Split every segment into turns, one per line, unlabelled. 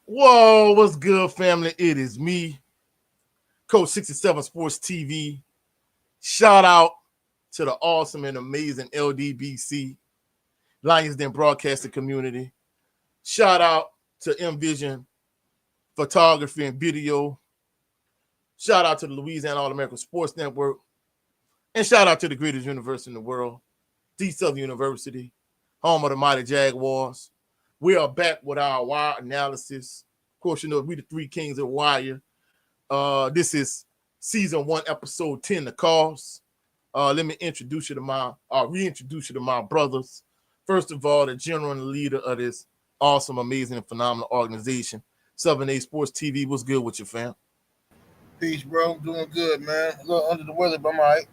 Whoa, what's good, family? It is me, Coach 67 Sports TV. Shout out to the awesome and amazing LDBC, Lions Den Broadcasting Community. Shout out to Envision Photography and Video. Shout out to the Louisiana All-American Sports Network. And shout out to the greatest university in the world, the Southern University, home of the mighty Jaguars. We are back with our wire analysis. Of course, you know, we the three kings of wire. This is season 1, episode 10, the cause. Let me reintroduce you to my brothers. First of all, the general and leader of this awesome, amazing, and phenomenal organization, 7A Sports TV. What's good with you, fam?
Peace, bro. Doing good, man. A little under the weather, but I'm all right.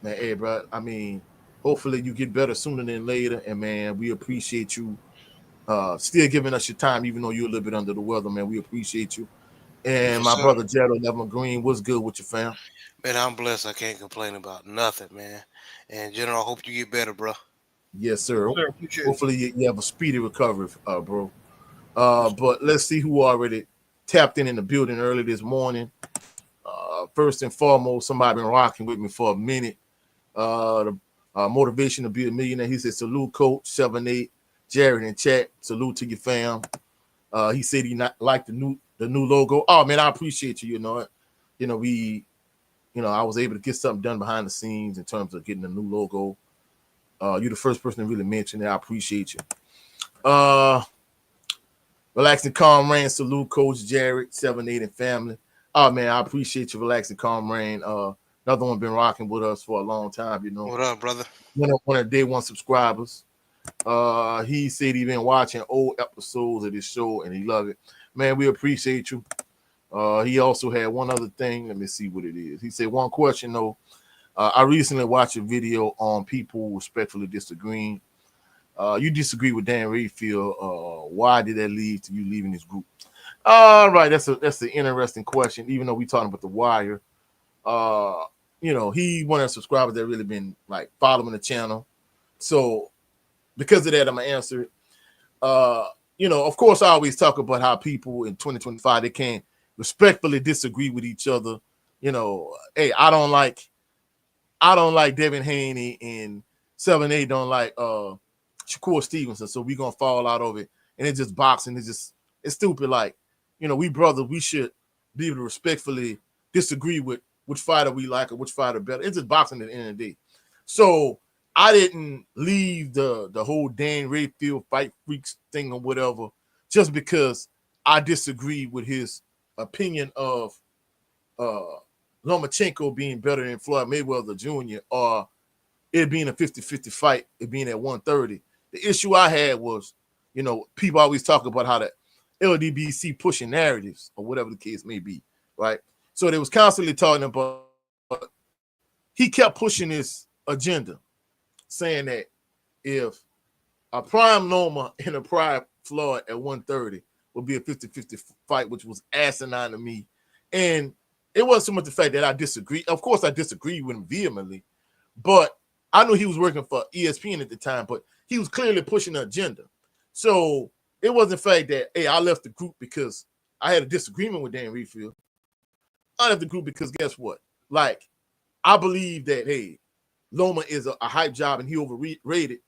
Man, hey, bro. I mean, hopefully you get better sooner than later. And man, we appreciate you still giving us your time, even though you're a little bit under the weather, man. We appreciate you. And
Yes,
my
sir.
brother Gerald Evan Green, what's good with your fam?
Man, I'm blessed. I can't complain about nothing, man. And General, I hope you get better, bro.
Yes,
Yes,
sir.
sir. Appreciate it.
Hopefully you have a speedy recovery, bro. But let's see who already tapped in the building early this morning. First and foremost, somebody been rocking with me for a minute. The motivation to be a millionaire. He said, "Salute, Coach 7-8, Jared in chat. Salute to your fam." He said he not like the new logo. Oh man, I appreciate you. I was able to get something done behind the scenes in terms of getting a new logo. You're the first person to really mention that. I appreciate you. Uh, Relaxing Calm Rain. Salute, Coach Jared 7-8 and family. Oh man, I appreciate you, Relaxing Calm Rain. Another one been rocking with us for a long time.
What up, brother?
One of the day one subscribers. He said he been watching old episodes of this show and he love it. Man, we appreciate you. He also had one other thing. Let me see what it is. He said one question though. I recently watched a video on people respectfully disagreeing. You disagree with Dan Rayfield. Why did that lead to you leaving this group? All right, that's an interesting question. Even though we talking about the Wire, uh, he one of the subscribers that really been like following the channel. So because of that, I'm gonna answer it. Of course, I always talk about how people in 2025 they can't respectfully disagree with each other. Hey, I don't like Devin Haney and 7A don't like Shakur Stevenson, so we gonna fall out of it. And it's just boxing. It's stupid. Like, we brothers, we should be able to respectfully disagree with which fighter we like or which fighter better. It's just boxing at the end of the day. So I didn't leave the whole Dan Rayfield fight freaks thing or whatever just because I disagree with his opinion of uh Lomachenko being better than Floyd Mayweather Jr. or it being a 50-50 fight, it being at 130. The issue I had was, people always talk about how the LDBC pushing narratives or whatever the case may be, right? So they was constantly talking about, he kept pushing this agenda, saying that if a prime Noma and a prime Floyd at 130 would be a 50-50 fight, which was asinine to me. And it wasn't so much the fact that I disagree. Of course, I disagree with him vehemently, but I knew he was working for ESPN at the time, but he was clearly pushing the agenda. So it wasn't the fact that, hey, I left the group because I had a disagreement with Dan Rayfield. I left the group because guess what? Like, I believe that, hey, Loma is a hype job and he overrated.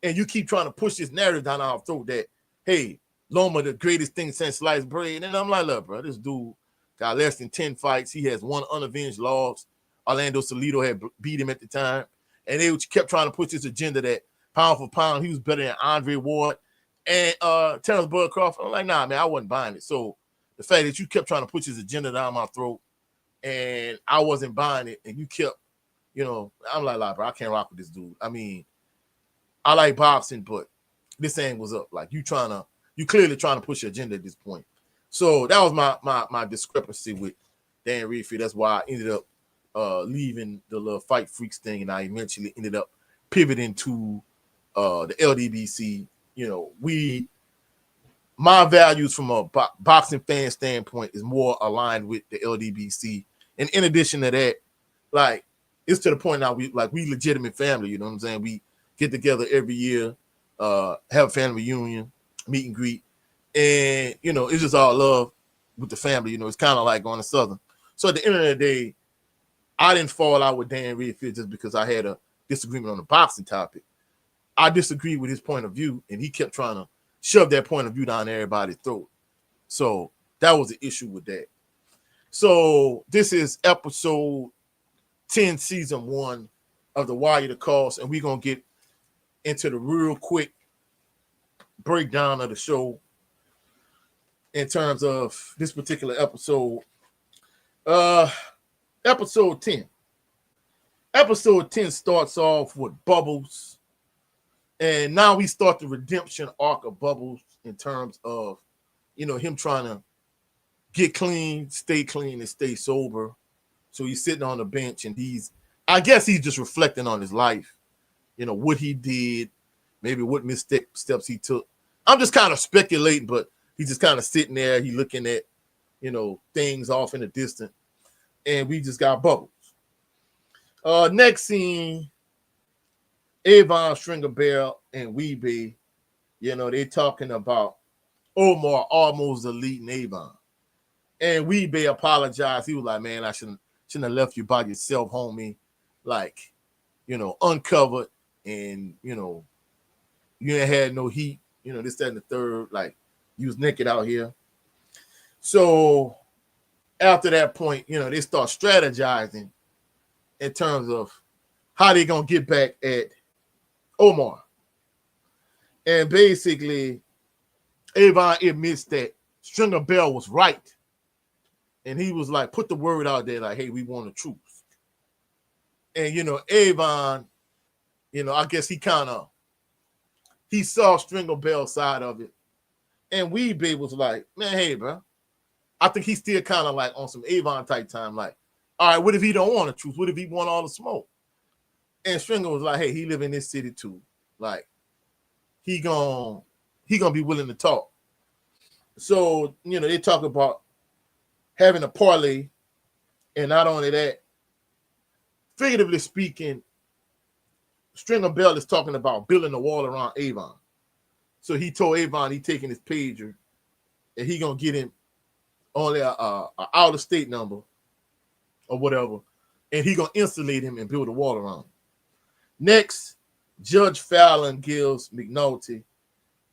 And you keep trying to push this narrative down our throat that, hey, Loma the greatest thing since sliced bread. And I'm like, look, bro, this dude got less than 10 fights. He has one unavenged loss. Orlando Salido had beat him at the time. And they kept trying to push this agenda that pound for pound, he was better than Andre Ward and Terrence Bud Crawford. I'm like, nah, man, I wasn't buying it. So the fact that you kept trying to push his agenda down my throat and I wasn't buying it, and you kept, I'm like, bro, I can't rock with this dude. I mean, I like boxing, but this angle's up. Like you clearly trying to push your agenda at this point. So that was my discrepancy with Dan Rayfield. That's why I ended up leaving the little fight freaks thing, and I eventually ended up pivoting to the LDBC. My values from a boxing fan standpoint is more aligned with the LDBC. And in addition to that, like, it's to the point now we legitimate family. You know what I'm saying? We get together every year, have a family reunion, meet and greet, And, you know, it's just all love with the family. You know, it's kind of like going to Southern. So at the end of the day, I didn't fall out with Dan Redfield just because I had a disagreement on the boxing topic. I disagreed with his point of view, and he kept trying to shove that point of view down everybody's throat. So that was the issue with that. So this is episode 10, season 1 of The Wire to Cost, and we're going to get into the real quick breakdown of the show in terms of this particular episode. Episode 10. Episode 10 starts off with Bubbles, and now we start the redemption arc of Bubbles in terms of, you know, him trying to get clean, and stay sober. So he's sitting on the bench, and I guess he's just reflecting on his life, you know, what he did, maybe what missteps he took. I'm just kind of speculating, but he's just kind of sitting there. He's looking at, you know, things off in the distance, and we just got Bubbles. Next scene, Avon, Stringer Bell, and Weebay, you know, they talking about Omar almost deleting Avon. And Weebay apologized. He was like, man, I shouldn't have left you by yourself, homie. Like, you know, uncovered, and, you know, you ain't had no heat, you know, this, that, and the third. Like, you was naked out here. So after that point, you know, they start strategizing in terms of how they gonna get back at Omar. And basically, Avon admits that Stringer Bell was right. And he was like, put the word out there, like, hey, we want the truth. And, you know, Avon, you know, I guess he saw Stringer Bell's side of it. And Weebay was like, man, hey, bro. I think he's still kind of like on some Avon type time. Like, all right, what if he don't want the truth? What if he want all the smoke? And Stringer was like, hey, he live in this city too. Like, he gonna be willing to talk. So, you know, they talk about having a parlay, and not only that, figuratively speaking, Stringer Bell is talking about building a wall around Avon. So he told Avon he taking his pager, and he gonna get him only a out-of-state number or whatever, and he gonna insulate him and build a wall around him. Next, Judge Fallon gives McNulty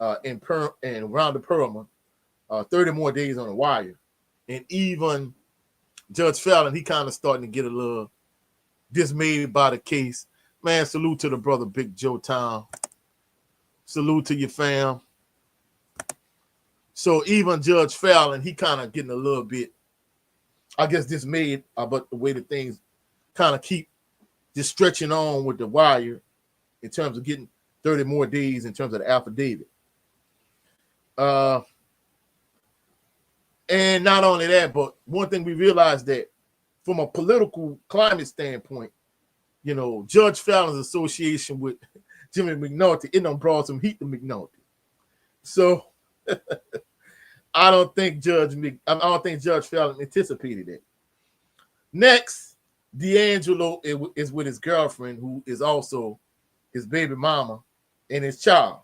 and Rhonda Perlman 30 more days on the wire. And even Judge Fallon, he kind of starting to get a little dismayed by the case. Man, salute to the brother Big Joe Town. Salute to your fam. So even Judge Fallon, he kind of getting a little bit, I guess, dismayed about the way that things kind of keep just stretching on with the wire in terms of getting 30 more days in terms of the affidavit. And not only that, but one thing we realized that from a political climate standpoint, you know, Judge Fallon's association with Jimmy McNulty, it done brought some heat to McNulty. So I don't think Judge Fallon anticipated it. Next, D'Angelo is with his girlfriend, who is also his baby mama and his child.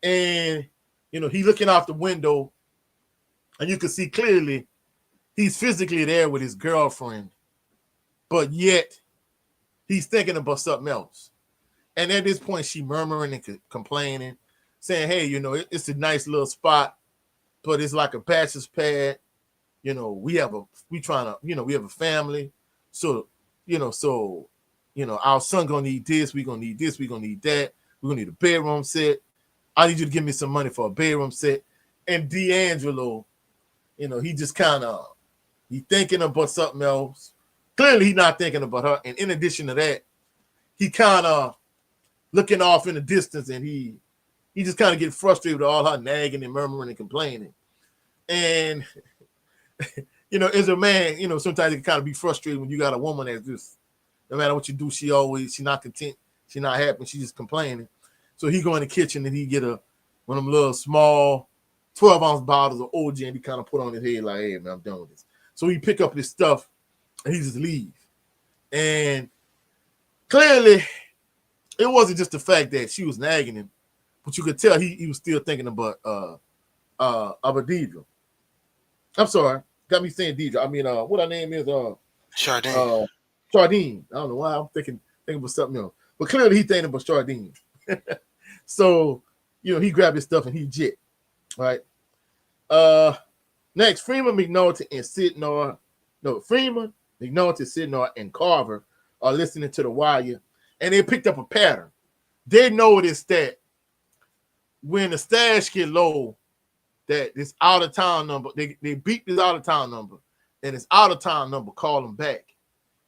And, you know, he looking out the window, and you can see clearly he's physically there with his girlfriend, but yet he's thinking about something else. And at this point, she murmuring and complaining, saying, hey, you know, it's a nice little spot, but it's like a bachelor's pad. You know, we have a family. So, our son gonna need this, we gonna need this, we gonna need that, we're gonna need a bedroom set. I need you to give me some money for a bedroom set. And D'Angelo, you know, he just he thinking about something else. Clearly, he's not thinking about her. And in addition to that, he kind of looking off in the distance, and he just kind of getting frustrated with all her nagging and murmuring and complaining. And, you know, as a man, you know, sometimes it can kind of be frustrated when you got a woman that's just, no matter what you do, she not content, she not happy, she just complaining. So he go in the kitchen and he get one of them little small 12-ounce bottles of OJ, and he kind of put on his head like, hey, man, I'm done with this. So he pick up his stuff and he just leave. And clearly, it wasn't just the fact that she was nagging him, but you could tell he was still thinking about of a Deidre. I'm sorry, got me saying Deidre. I mean, what her name is?
Chardin.
Chardine. I don't know why I'm thinking about something else, but clearly he thinking about Chardine. So, he grabbed his stuff and he jet. Right. Next, Freeman, McNulty, and Freeman, McNulty, Sidnor, and Carver are listening to the wire, and they picked up a pattern. They noticed that when the stash get low, that this out of town number, they beat this out of town number, and this out of town number call them back.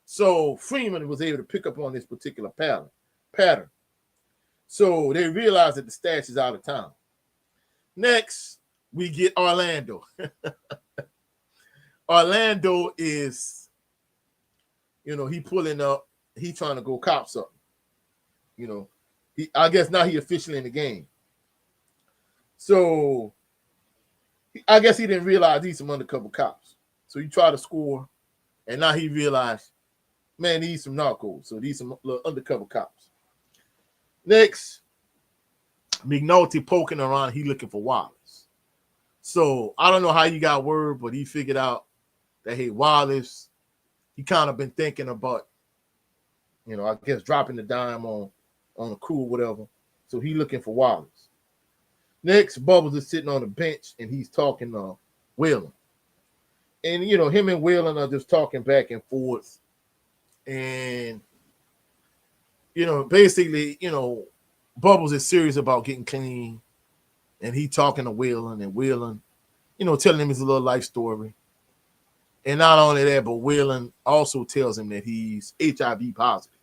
So Freeman was able to pick up on this particular pattern. So they realized that the stash is out of town. Next, we get Orlando. Orlando is, he pulling up. He trying to go cop something. I guess now he officially in the game. So I guess he didn't realize he's some undercover cops. So he tried to score, and now he realized, man, he's some narcos. So these some little undercover cops. Next, McNulty poking around. He looking for Wallace. So I don't know how you got word, but he figured out that, hey, Wallace, he kind of been thinking about, I guess dropping the dime on the crew or whatever. So he looking for Wallace. Next, Bubbles is sitting on the bench and he's talking to Whalen. And, him and Whalen are just talking back and forth. And, basically, Bubbles is serious about getting clean. And he talking to Whalen, and Whalen, telling him his little life story. And not only that, but Whalen also tells him that he's HIV positive.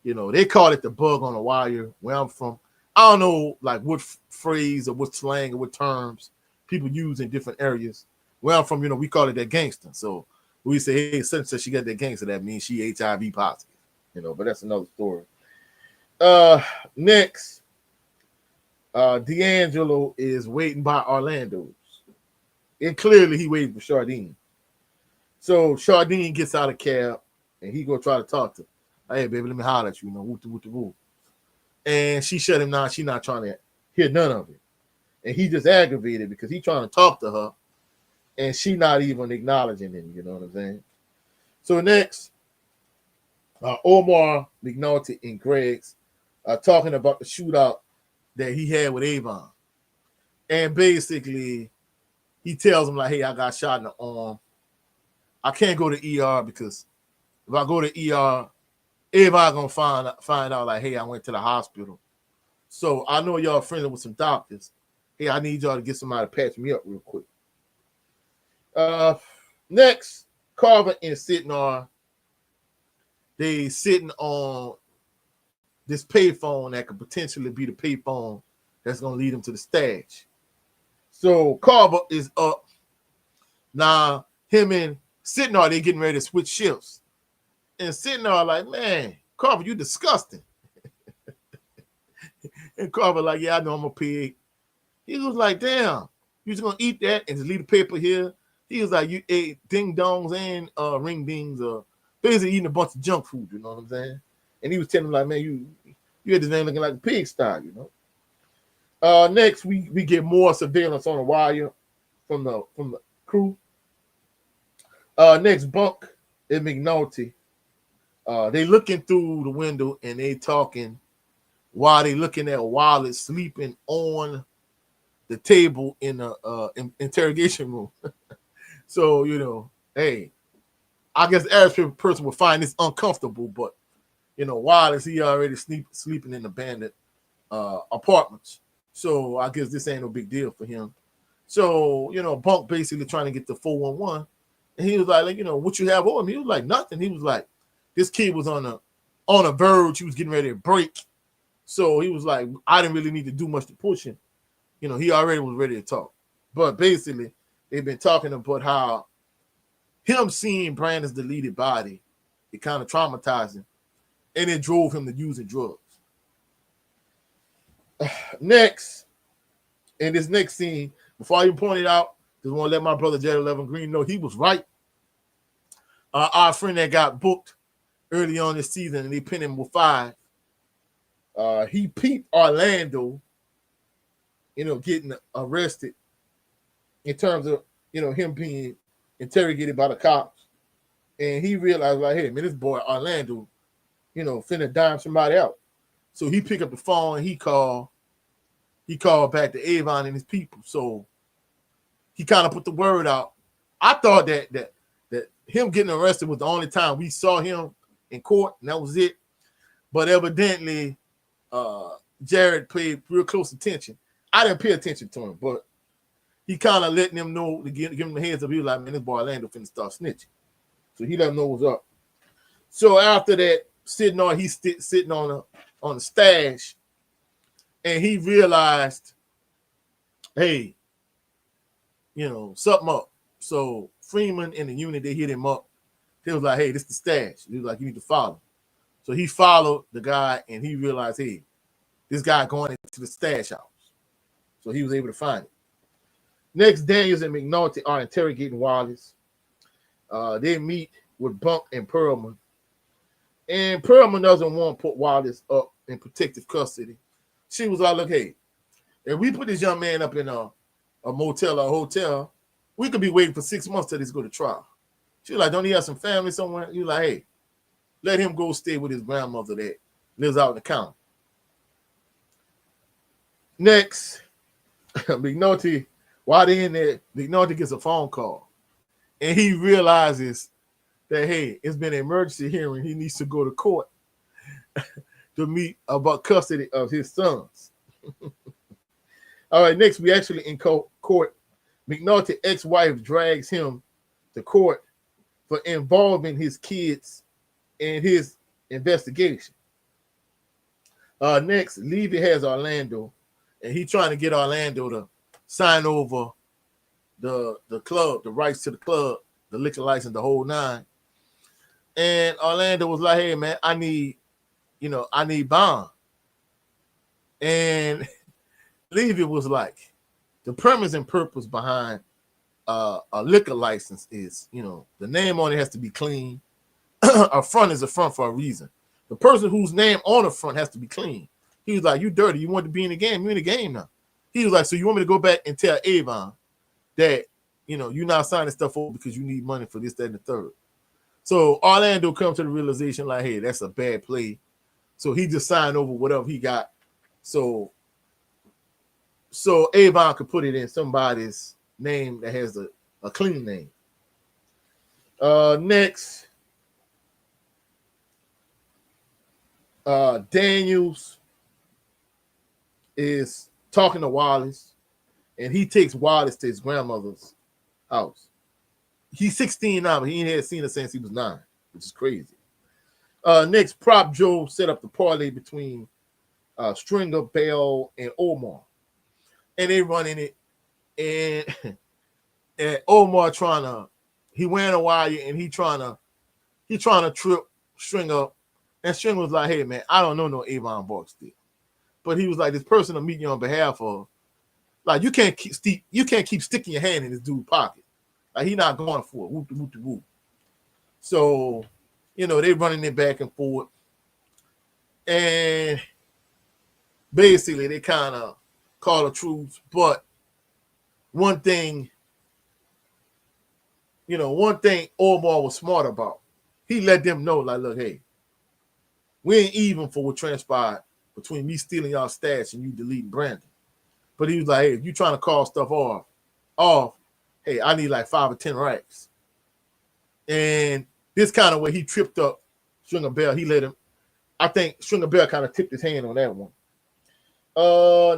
They call it the bug on the wire where I'm from. I don't know, like, what phrase or what slang or what terms people use in different areas. Where I'm from, we call it that gangster. So we say, hey, since she got that gangster, that means she HIV positive. But that's another story. Next, D'Angelo is waiting by Orlando's. And clearly he waiting for Chardine. So Chardine gets out of cab and he go try to talk to her. Hey, baby, let me holler at you, woo. And she shut him down. She not trying to hear none of it. And he just aggravated because he trying to talk to her and she not even acknowledging him, you know what I'm saying? So next, Omar, McNulty, and Greggs are talking about the shootout that he had with Avon. And basically, he tells him, like, hey, I got shot in the arm. I can't go to ER because if I go to ER, everybody gonna find out, like, hey, I went to the hospital. So I know y'all friendly with some doctors. Hey, I need y'all to get somebody to patch me up real quick. Next, Carver and Sidnor, they sitting on this payphone that could potentially be the payphone that's gonna lead them to the stash. So Carver is up. Now, him and Sidnor, they getting ready to switch shifts. And Sidnor like, man, Carver, you disgusting. And Carver like, yeah, I know I'm a pig. He was like, damn, you just gonna eat that and just leave the paper here? He was like, you ate ding dongs and ring dings, basically eating a bunch of junk food, you know what I'm saying? And he was telling him, like, man, you had this name looking like a pigsty, Next, we get more surveillance on the wire from the crew. Next, Bunk and McNulty. They looking through the window and they talking while they looking at Wallace sleeping on the table in the interrogation room. So, hey, I guess the average person would find this uncomfortable, but, Wallace, he already sleeping in abandoned apartments. So I guess this ain't no big deal for him. So, Bunk basically trying to get the 411. And he was like, what you have on him? He was like, nothing. He was like, this kid was on a verge. He was getting ready to break. So he was like, I didn't really need to do much to push him. He already was ready to talk. But basically, they've been talking about how him seeing Brandon's deleted body, it kind of traumatized him. And it drove him to using drugs. Next, in this next scene, before I even point it out, just want to let my brother Jared Levin Green know he was right. Our friend that got booked early on this season and they pinned him with 5. He peeped Orlando, getting arrested in terms of him being interrogated by the cops, and he realized like, hey man, this boy Orlando, finna dime somebody out. So he picked up the phone and he called back to Avon and his people. So he kind of put the word out. I thought that him getting arrested was the only time we saw him in court, and that was it. But evidently, Jared paid real close attention. I didn't pay attention to him, but he kind of letting them know to give him the heads up. He was like, man, this boy Orlando finna start snitching. So he let him know what's up. So after that, sitting on the stash, and he realized, hey, something up. So Freeman and the unit, they hit him up. They was like, hey, this is the stash. He was like, you need to follow. So he followed the guy, and he realized, hey, this guy going into the stash house. So he was able to find it. Next, Daniels and McNulty are interrogating Wallace. They meet with Bunk and Perlman. And Perlman doesn't want to put Wallace up in protective custody. She was like, look, hey, if we put this young man up in a motel or a hotel, we could be waiting for 6 months till this go to trial. She was like, don't he have some family somewhere? You like, hey, let him go stay with his grandmother that lives out in the county. Next, McNulty, while they're in there, McNulty gets a phone call. And he realizes that, hey, it's been an emergency hearing. He needs to go to court to meet about custody of his sons. All right, next, we actually in court. McNulty's ex-wife drags him to court for involving his kids in his investigation. Next, Levy has Orlando, and he's trying to get Orlando to sign over the club, the rights to the club, the liquor license, the whole nine. And Orlando was like, hey, man, I need bond. And Levy was like, the premise and purpose behind a liquor license is, the name on it has to be clean. A front is a front for a reason. The person whose name on the front has to be clean. He was like, you dirty. You want to be in the game. You're in the game now. He was like, so you want me to go back and tell Avon that, you're not signing stuff over because you need money for this, that, and the third. So Orlando comes to the realization like, hey, that's a bad play. So he just signed over whatever he got. So Avon could put it in somebody's name that has a clean name. Next, Daniels is talking to Wallace, and he takes Wallace to his grandmother's house. He's 16 now, but he ain't had seen her since he was 9, which is crazy. Next, Prop Joe set up the parlay between Stringer, Bell, and Omar. And they running it, and Omar he wearing a wire, and he trying to trip Stringer. And Stringer was like, hey, man, I don't know no Avon Barksdale. But he was like, this person I'm meeting on behalf of, like, you can't keep sticking your hand in this dude's pocket. Like, he not going for it. Whoop, whoop, whoop. So, they running it back and forth. And basically, they kind of call a truce. But one thing Omar was smart about, he let them know, like, look, hey, we ain't even for what transpired between me stealing y'all stash and you deleting Brandon. But he was like, hey, if you trying to call stuff off, hey, I need like 5 or 10 racks. And this kind of way he tripped up Stringer Bell. He let him, I think Stringer Bell kind of tipped his hand on that one.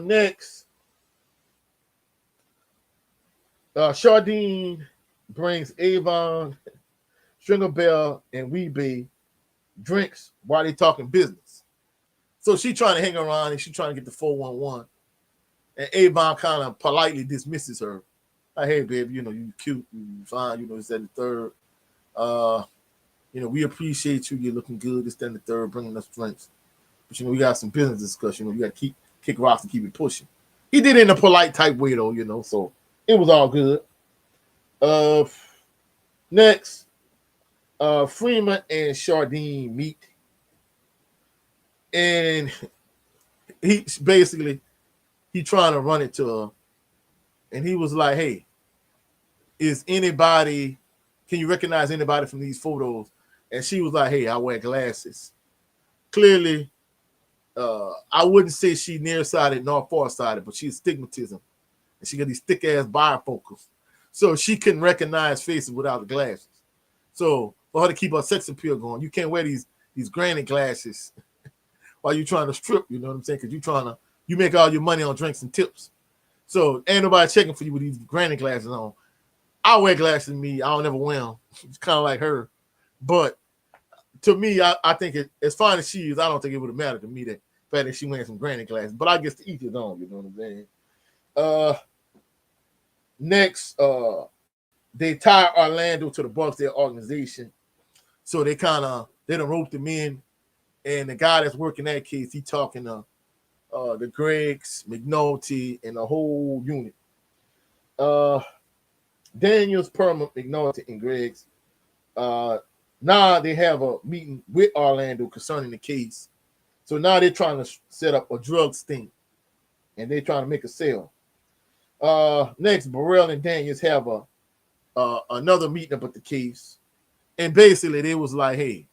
Next, Chardine brings Avon, Stringer Bell, and Weebay drinks while they talking business. So she trying to hang around and she trying to get the 411. And Avon kind of politely dismisses her. Like, hey, babe, you cute, you fine, this, that, and the third. We appreciate you. You're looking good, this, that, and the third, bringing us drinks. But, we got some business discussion. You got to kick rocks and keep it pushing. He did it in a polite type way, though, so it was all good. Next, Freeman and Chardine meet. And he trying to run it to her. And he was like, hey, is anybody, can you recognize anybody from these photos? And she was like, hey, I wear glasses. Clearly, I wouldn't say she nearsighted nor farsighted, but she's stigmatism. And she got these thick ass bifocals. So she couldn't recognize faces without the glasses. So for her to keep her sex appeal going, you can't wear these granny glasses while you're trying to strip, you know what I'm saying? Because you make all your money on drinks and tips. So ain't nobody checking for you with these granny glasses on. I wear glasses, me. I don't ever wear them. It's kind of like her. But to me, I think as fine as she is, I don't think it would have mattered to me that fact that she wearing some granny glasses. But I guess to each his own, you know what I'm saying? Next, they tie Orlando to the Barksdale organization. So they done roped him in. And the guy that's working that case, he talking to the Greggs, McNulty, and the whole unit. Daniels, Perma, McNulty, and Greggs. Now they have a meeting with Orlando concerning the case. So now they're trying to set up a drug sting. And they're trying to make a sale. Next, Burrell and Daniels have another meeting about the case. And basically, they was like, hey,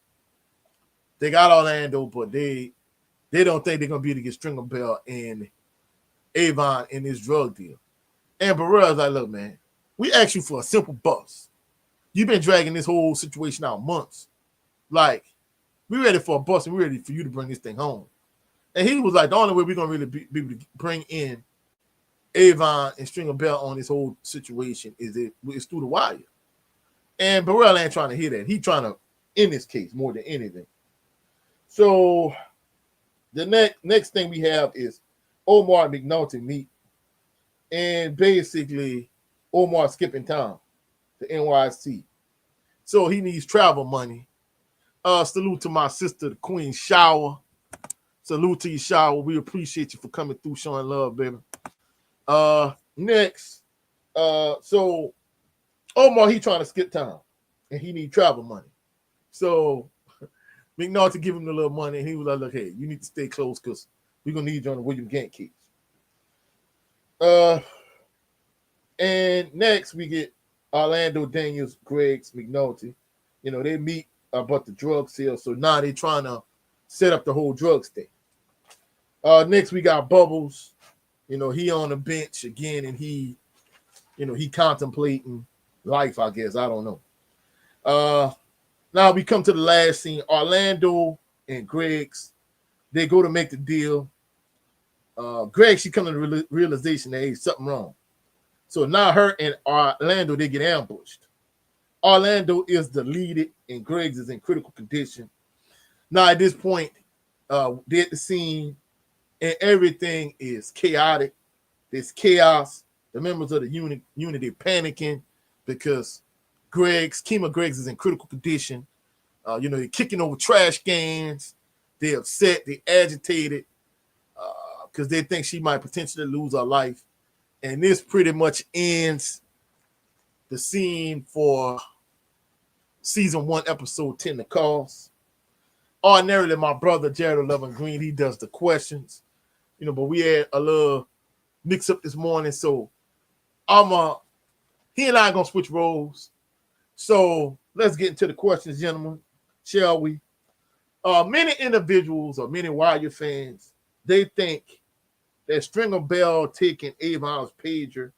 they got Orlando, but they don't think they're going to be able to get Stringer Bell and Avon in this drug deal. And Burrell's like, look, man, we asked you for a simple bust. You've been dragging this whole situation out months. Like, we're ready for a bust and we're ready for you to bring this thing home. And he was like, the only way we're going to really be able to bring in Avon and Stringer Bell on this whole situation is through the wire. And Burrell ain't trying to hear that. He's trying to end this case more than anything. So the next thing we have is Omar and McNulty meet. And basically, Omar skipping town to NYC. So he needs travel money. Salute to my sister, the Queen Shower. Salute to you, Shower. We appreciate you for coming through, showing love, baby. Next, so Omar, he trying to skip town. And he need travel money. So McNulty give him the little money, and he was like, look, hey, you need to stay close because we're going to need you on the William Gantt case. And next, we get Orlando, Daniels, Greggs, McNulty. You know, they meet about the drug sale, so now they're trying to set up the whole drugs thing. Next, we got Bubbles. You know, he on the bench again, and he contemplating life, I guess. I don't know. Now we come to the last scene. Orlando and Greggs, they go to make the deal. Greg, she come to the realization that hey, something wrong. So now her and Orlando, they get ambushed. Orlando is deleted and Greggs is in critical condition. Now at this point, they're at the scene and everything is chaotic. There's chaos. The members of the unit are panicking because Kima Greggs is in critical condition. They're kicking over trash cans. They're upset. They're agitated because they think she might potentially lose her life. And this pretty much ends the scene for season 1, episode 10, The Cause. Ordinarily, my brother, Jared Lovin Green, he does the questions. But we had a little mix up this morning. So he and I are going to switch roles. So let's get into the questions, gentlemen, shall we? Many individuals or many Wire fans, they think that Stringer Bell taking Avon's pager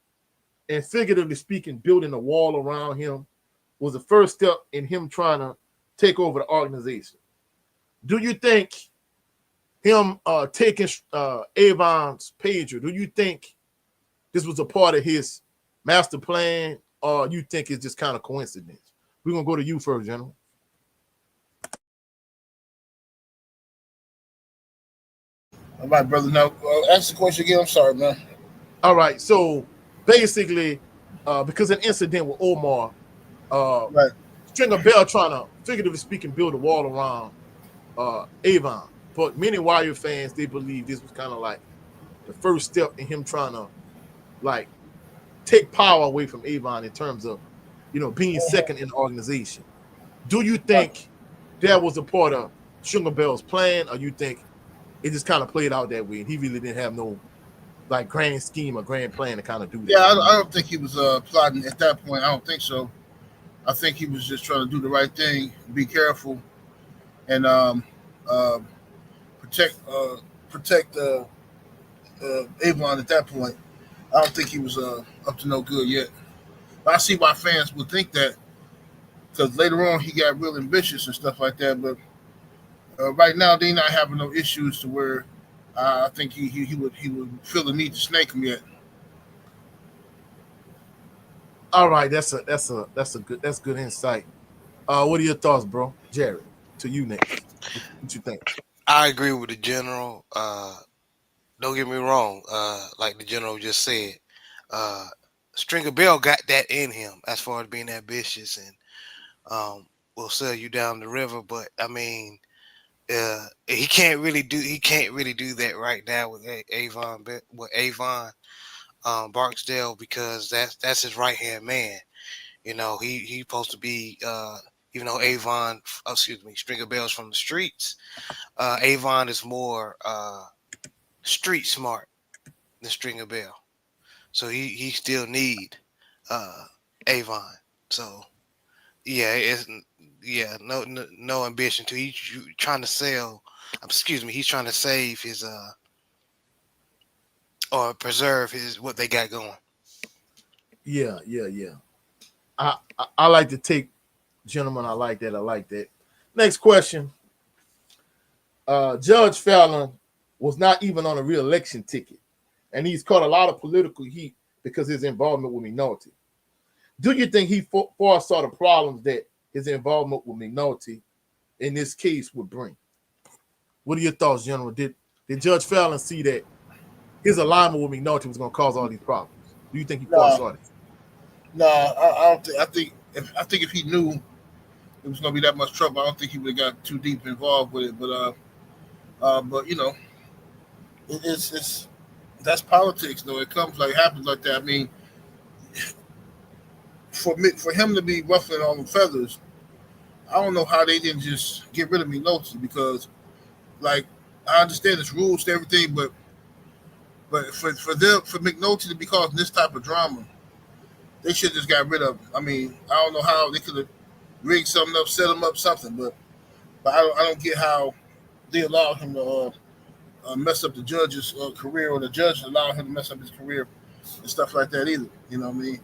and figuratively speaking, building a wall around him was the first step in him trying to take over the organization. Do you think him taking Avon's pager, do you think this was a part of his master plan, or you think it's just kind of coincidence? We're going to go to you first, gentlemen.
All right, brother. Now, ask the question again. I'm sorry, man.
All right. So basically, because of an incident with Omar,
Right.
Stringer Bell trying to, figuratively speaking, build a wall around Avon. But many Wire fans, they believe this was kind of like the first step in him trying to, like, take power away from Avon in terms of, being second in the organization. Do you think that was a part of Stringer Bell's plan, or you think it just kind of played out that way and he really didn't have no like grand scheme or grand plan to kind of do
Yeah,
that.
I don't think he was plotting at that point. I don't think so. I think he was just trying to do the right thing, be careful, and uh, protect protect Avon at that point. I don't think he was up to no good yet. But I see why fans would think that because later on he got real ambitious and stuff like that. But right now they not having no issues to where I think he would feel the need to snake him yet.
All right, that's good insight. What are your thoughts, bro? Jared, to you next. What you think?
I agree with the general. Don't get me wrong. Like the general just said, uh, Stringer Bell got that in him as far as being ambitious and will sell you down the river. But I mean, he can't really do that right now with Avon Barksdale because that's his right hand man. You know, he supposed to be even though Stringer Bell's from the streets. Avon is more street smart than Stringer Bell, so he still need uh, Avon. So yeah, it's no ambition to he's trying to sell. He's trying to save his or preserve his what they got going.
Yeah. I like to take, gentlemen. I like that. I like that. Next question. Judge Fallon was not even on a re-election ticket, and he's caught a lot of political heat because of his involvement with McNulty. Do you think he foresaw the problems that his involvement with McNulty in this case would bring? What are your thoughts, General? Did Judge Fallon see that his alignment with McNulty was going to cause all these problems? Do you think he
No,
foresaw this?
no, I don't think. I think if he knew it was going to be that much trouble, I don't think he would have got too deep involved with it. But you know, it's that's politics, though. It comes like happens like that. I mean, for him to be ruffling all the feathers, I don't know how they didn't just get rid of me notice because like I understand it's rules to everything, but for McNulty to be causing this type of drama, they should just got rid of him. I mean, I don't know how they could have rigged something up, set him up, something, but I don't get how they allowed him to mess up the judge's career, or the judge allowed him to mess up his career and stuff like that either. You know what I mean?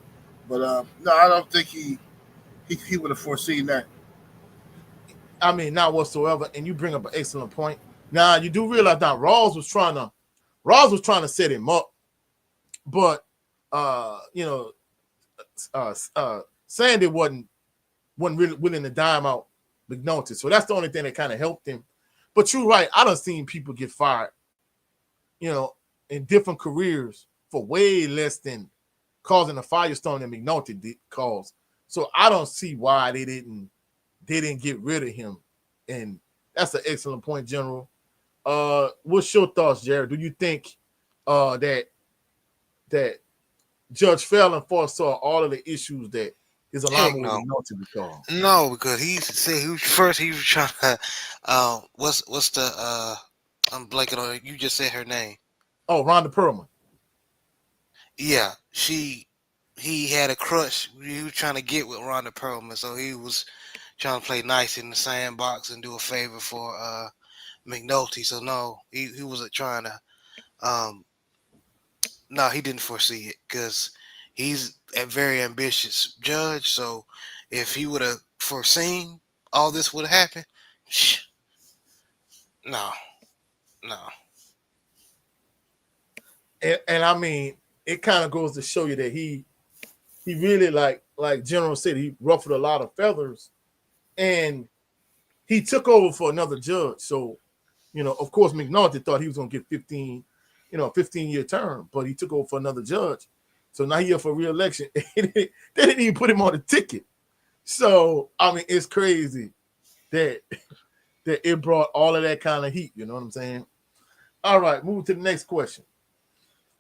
But no, I don't think he would have foreseen that.
I mean, not whatsoever. And you bring up an excellent point. Now you do realize now Rawls was trying to set him up, but you know, Sandy wasn't really willing to dime out McNulty. So that's the only thing that kind of helped him. But you're right. I done seen people get fired, you know, in different careers for way less than causing a firestorm that McNulty did cause. So I don't see why they didn't get rid of him. And that's an excellent point, General. What's your thoughts, Jared? Do you think that Judge Fallon foresaw all of the issues that his
Heck
alignment with
no,
McNulty would cause?
no, because he said he was trying to what's the I'm blanking on it. You just said her name.
Oh, Rhonda Perlman.
Yeah, he had a crush. He was trying to get with Rhonda Perlman, so he was trying to play nice in the sandbox and do a favor for McNulty. So no, he wasn't trying to. Um, no, he didn't foresee it because he's a very ambitious judge. So if he would have foreseen all this would have happened, no, no.
And I mean, it kind of goes to show you that he really like General said, he ruffled a lot of feathers, and he took over for another judge. So, you know, of course, McNulty thought he was going to get 15-year term, but he took over for another judge. So now he's up for re-election. They didn't even put him on the ticket. So, I mean, it's crazy that it brought all of that kind of heat. You know what I'm saying? All right, move to the next question.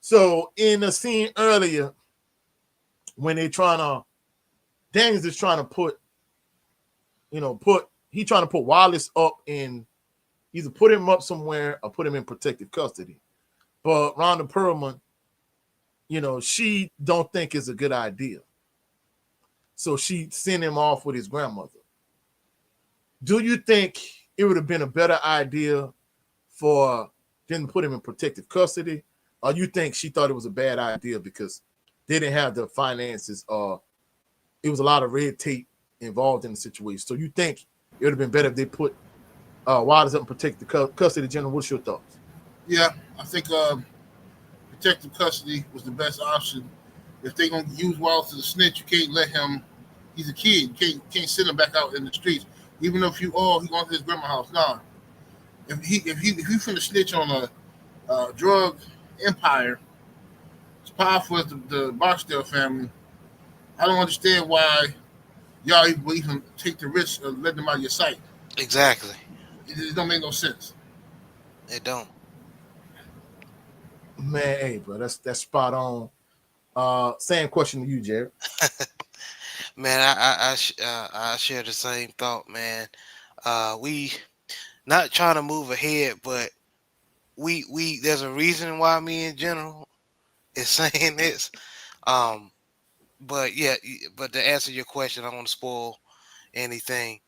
So in the scene earlier, when they Daniels is trying to put Wallace up in, either put him up somewhere or put him in protective custody. But Rhonda Perlman she don't think it's a good idea. So she sent him off with his grandmother. Do you think it would have been a better idea for them to put him in protective custody? Or you think she thought it was a bad idea because they didn't have the finances or it was a lot of red tape involved in the situation? So you think it would have been better if they put Waters up and protective custody? General, what's your thoughts?
Yeah, I think protective custody was the best option. If they're gonna use Wallace as a snitch, you can't let him. He's a kid. You can't send him back out in the streets. Even if he going to his grandma's house. Nah. If he finna snitch on a drug empire as powerful as the Barksdale family, I don't understand why y'all even take the risk of letting them out of your sight.
Exactly.
It don't make no sense.
It don't.
Man, hey, bro, that's spot on. Same question to you, Jared.
Man, I share the same thought, man. We not trying to move ahead, but we there's a reason why me in general is saying this. But yeah, but to answer your question, I don't want to spoil anything.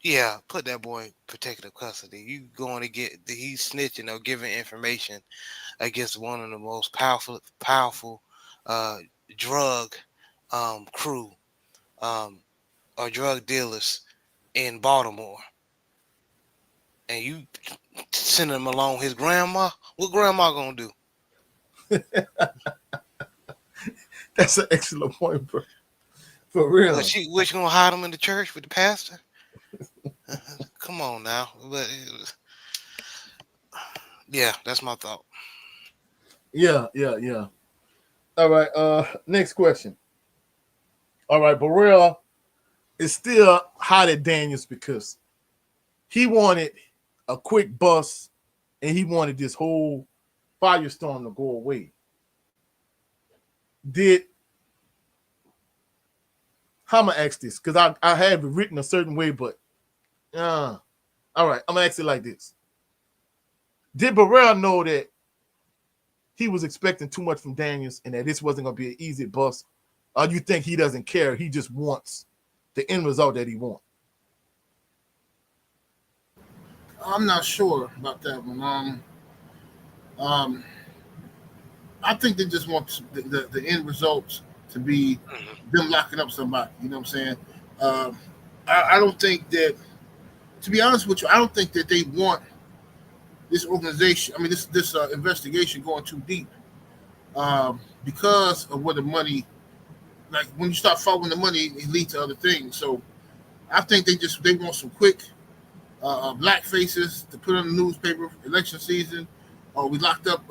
Yeah, put that boy in protective custody. You going to get he's snitching or giving information against one of the most powerful drug crew or drug dealers in Baltimore, and you send him along his grandma. What grandma gonna do?
That's an excellent point, bro. For real.
Which gonna hide him in the church with the pastor? Come on now, but yeah, that's my thought.
Yeah. All right. Next question. All right, Burrell is still hot at Daniels because he wanted a quick bust and he wanted this whole firestorm to go away. How am I ask this? Because I have it written a certain way, but all right, I'm gonna ask it like this. Did Burrell know that he was expecting too much from Daniels and that this wasn't gonna be an easy bust? Or you think he doesn't care? He just wants the end result that he wants.
I'm not sure about that one. I think they just want the end results to be them locking up somebody. You know what I'm saying? I don't think that, to be honest with you, I don't think that they want this organization. I mean, this investigation going too deep because of where the money. Like when you start following the money, it leads to other things. So I think they want some quick black faces to put on the newspaper. Election season. Oh, we locked up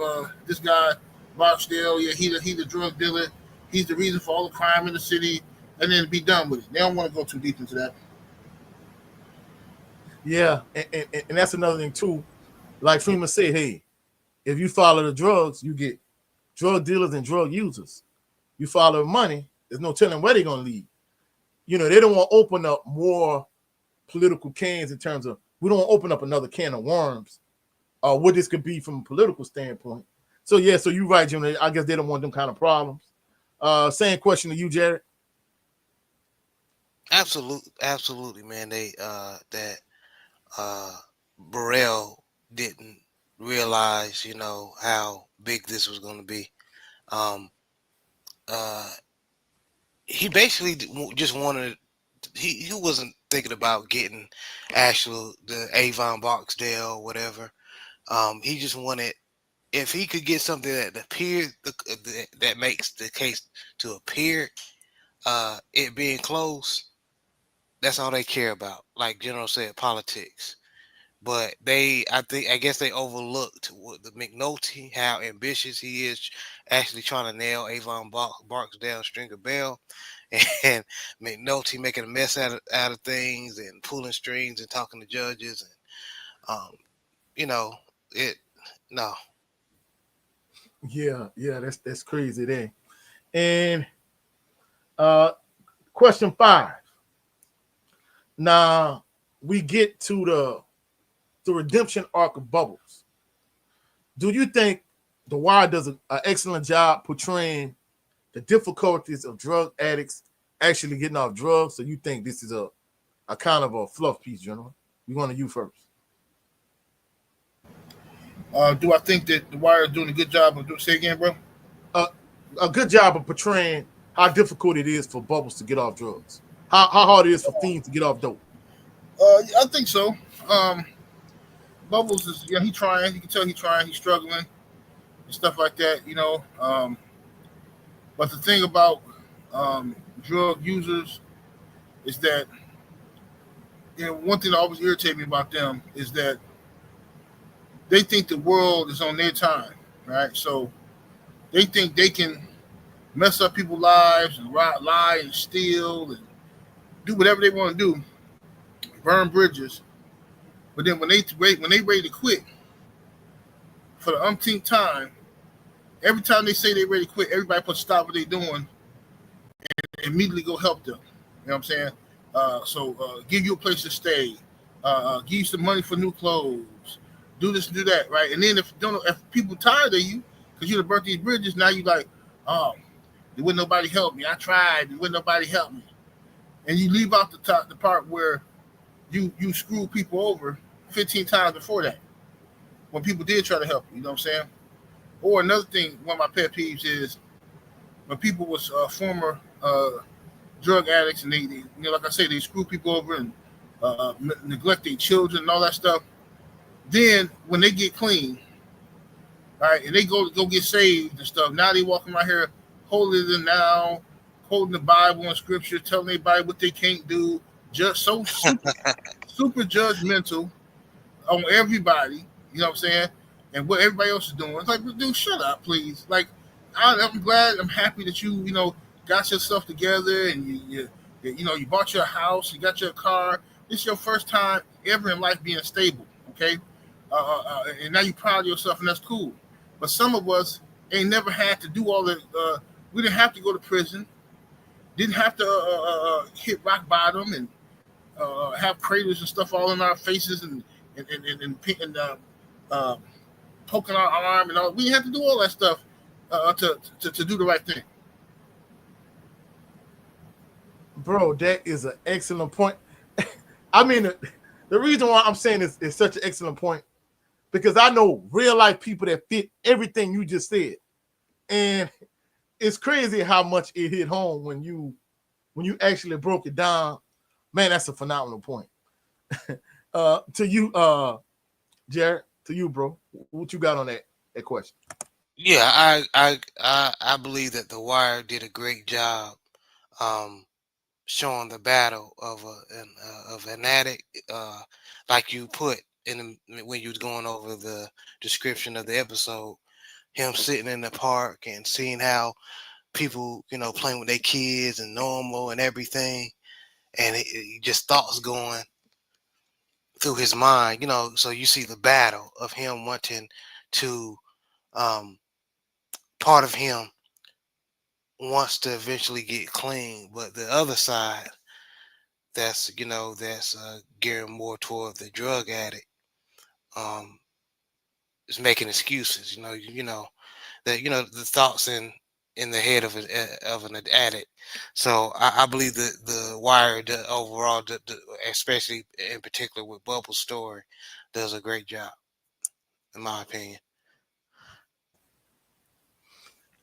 this guy Barksdale. Yeah, he the drug dealer. He's the reason for all the crime in the city, and then be done with it. They don't want to go too deep into that.
Yeah, and that's another thing too. Like Freeman said, hey, if you follow the drugs, you get drug dealers and drug users. You follow money, there's no telling where they're gonna lead. They don't want to open up more political cans in terms of we don't want to open up another can of worms what this could be from a political standpoint. So yeah, so you're right, Jim. I guess they don't want them kind of problems. Same question to you, Jared.
Absolutely, man. They that Burrell didn't realize, how big this was going to be. He basically just wanted. He wasn't thinking about getting the Avon Barksdale, whatever. He just wanted, if he could get something that appears that makes the case to appear, it being close. That's all they care about. Like General said, politics. But I guess they overlooked what the McNulty, how ambitious he is, actually trying to nail Avon Barksdale, Stringer Bell, and McNulty making a mess out of things and pulling strings and talking to judges, and it. No.
Yeah, that's crazy there. And question 5. Now we get to the redemption arc of Bubbles. Do you think The Wire does an excellent job portraying the difficulties of drug addicts actually getting off drugs. So you think this is a kind of a fluff piece, gentlemen? We want to you first.
Do I think that the Wire is doing a good job of doing? Say again, bro.
Uh, a good job of portraying how difficult it is for Bubbles to get off drugs. How hard it is for fiends to get off dope.
I think so. Bubbles is he trying. You can tell he's trying. He's struggling and stuff like that. But the thing about drug users is that one thing that always irritates me about them is that they think the world is on their time, right? So they think they can mess up people's lives and lie and steal and do whatever they want to do, burn bridges. But then when they ready to quit for the umpteenth time, every time they say they ready to quit, everybody puts stop what they're doing and immediately go help them. You know what I'm saying? So give you a place to stay, give you some money for new clothes, do this and do that, right? And then if people tired of you because you done burnt these bridges, now you like, oh, there wouldn't nobody help me. I tried, there wouldn't nobody help me. And you leave out the part where you screw people over 15 times before that when people did try to help you. You know what I'm saying? Or another thing, one of my pet peeves is when people was former drug addicts and they like I say, they screw people over and neglect their children and all that stuff. Then when they get clean, right, and they go get saved and stuff, now they walking around here holier than thou, quoting the Bible and scripture, telling everybody what they can't do, just so super judgmental on everybody. You know what I'm saying? And what everybody else is doing. It's like, dude, shut up, please. Like, I'm glad, I'm happy that you got yourself together and you bought your house, you got your car. This is your first time ever in life being stable, okay? And now you're proud of yourself, and that's cool. But some of us ain't never had to do all that. We didn't have to go to prison, didn't have to hit rock bottom and have craters and stuff all in our faces and poking our arm and all. We didn't have to do all that stuff to do the right thing.
Bro, that is an excellent point. I mean, the reason why I'm saying is such an excellent point because I know real life people that fit everything you just said, and it's crazy how much it hit home when you actually broke it down. Man, that's a phenomenal point. To you, Jared, to you, bro. What you got on that question?
Yeah, I believe that The Wire did a great job showing the battle of an addict, like you put when you was going over the description of the episode, him sitting in the park and seeing how people, playing with their kids and normal and everything, and it just thoughts going through his mind, so you see the battle of him wanting to, part of him wants to eventually get clean, but the other side that's gearing more toward the drug addict is making excuses. That the thoughts in the head of an addict. So I believe that the Wire overall, especially in particular with Bubble's story, does a great job, in my opinion.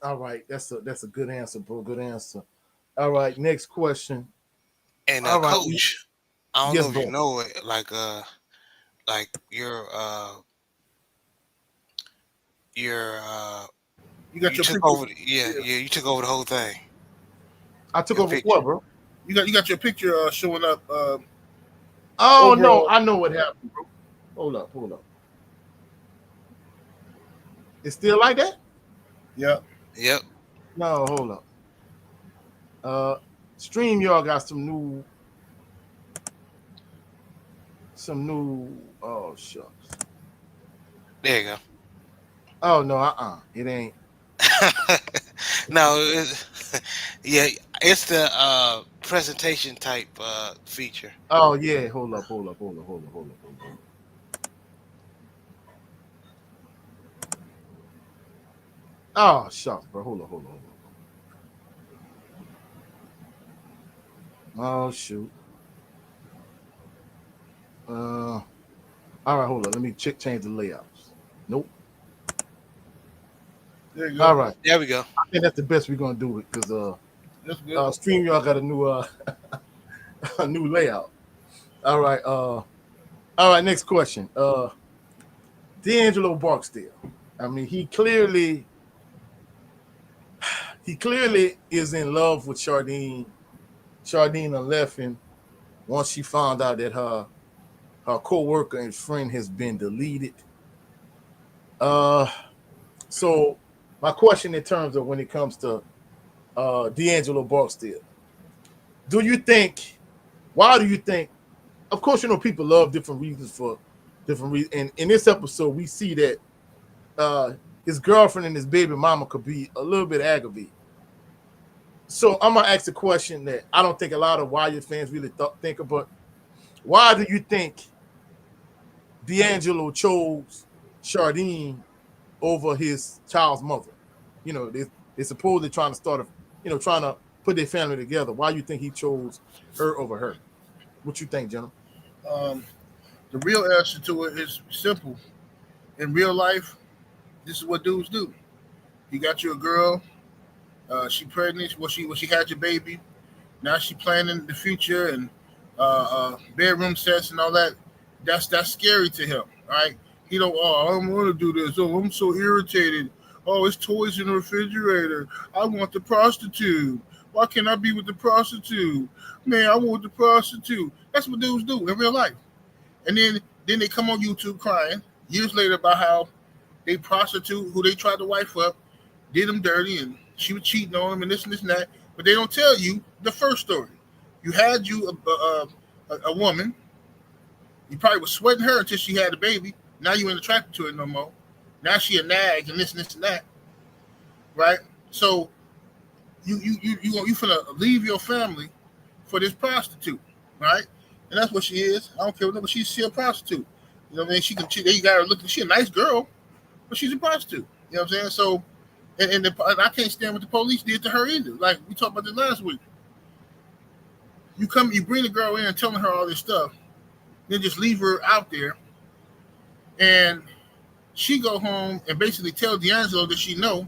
All right, that's a good answer, bro. Good answer. All right, next question.
And
All right,
Coach, I don't
yes,
know if
bro.
you know it, like your
You got
you
your
took
picture.
over. Yeah, you took over the whole thing.
I took
Your
over
picture.
what, bro?
You got your picture showing up.
Oh
overall.
no, I know what happened, bro. Hold up. It's still like that?
Yeah.
Yep.
No, hold up. StreamYard got some new. Oh shucks.
There you go.
Oh no, it ain't.
No, yeah, it's the presentation type feature.
Oh yeah, hold up. Oh, shucks, bro. Hold on. Oh shoot. All right, hold on. Let me change the layouts. Nope.
There you
All
go.
right.
There we go.
I think that's the best we're gonna do it because
That's good.
StreamYard got a new a new layout. All right. All right. Next question. D'Angelo Barksdale. I mean, he clearly is in love with Chardine. Chardine left him once she found out that her co-worker and friend has been deleted. Uh, so my question in terms of when it comes to D'Angelo Barksdale, do you think? Why do you think? Of course, people love different reasons for different reasons. And in this episode, we see that uh, his girlfriend and his baby mama could be a little bit aggravated. So I'm gonna ask a question that I don't think a lot of Wyatt fans really think about. Why do you think D'Angelo chose Chardine over his child's mother? They're supposedly trying to trying to put their family together. Why do you think he chose her over her? What you think, Jenna?
Um, the real answer to it is simple. In real life, this is what dudes do. You got you a girl. She pregnant. Well, she had your baby. Now she planning the future and bedroom sets and all that. That's scary to him, right? He don't. Oh, I don't want to do this. Oh, I'm so irritated. Oh, it's toys in the refrigerator. I want the prostitute. Why can't I be with the prostitute? Man, I want the prostitute. That's what dudes do in real life. And then they come on YouTube crying years later about how they prostitute who they tried to wife up did him dirty and she was cheating on him and this and this and that. But they don't tell you the first story. You had a woman. You probably was sweating her until she had a baby. Now you ain't attracted to her no more. Now she a nag and this and that, right? So you finna leave your family for this prostitute, right? And that's what she is. I don't care what, but she's a prostitute. You know what I mean? You got her looking. She a nice girl, but she's a prostitute. You know what I'm saying? So and I can't stand what the police did to her either. Like we talked about this last week. You bring the girl in and telling her all this stuff, then just leave her out there, and she go home and basically tell D'Angelo that she know.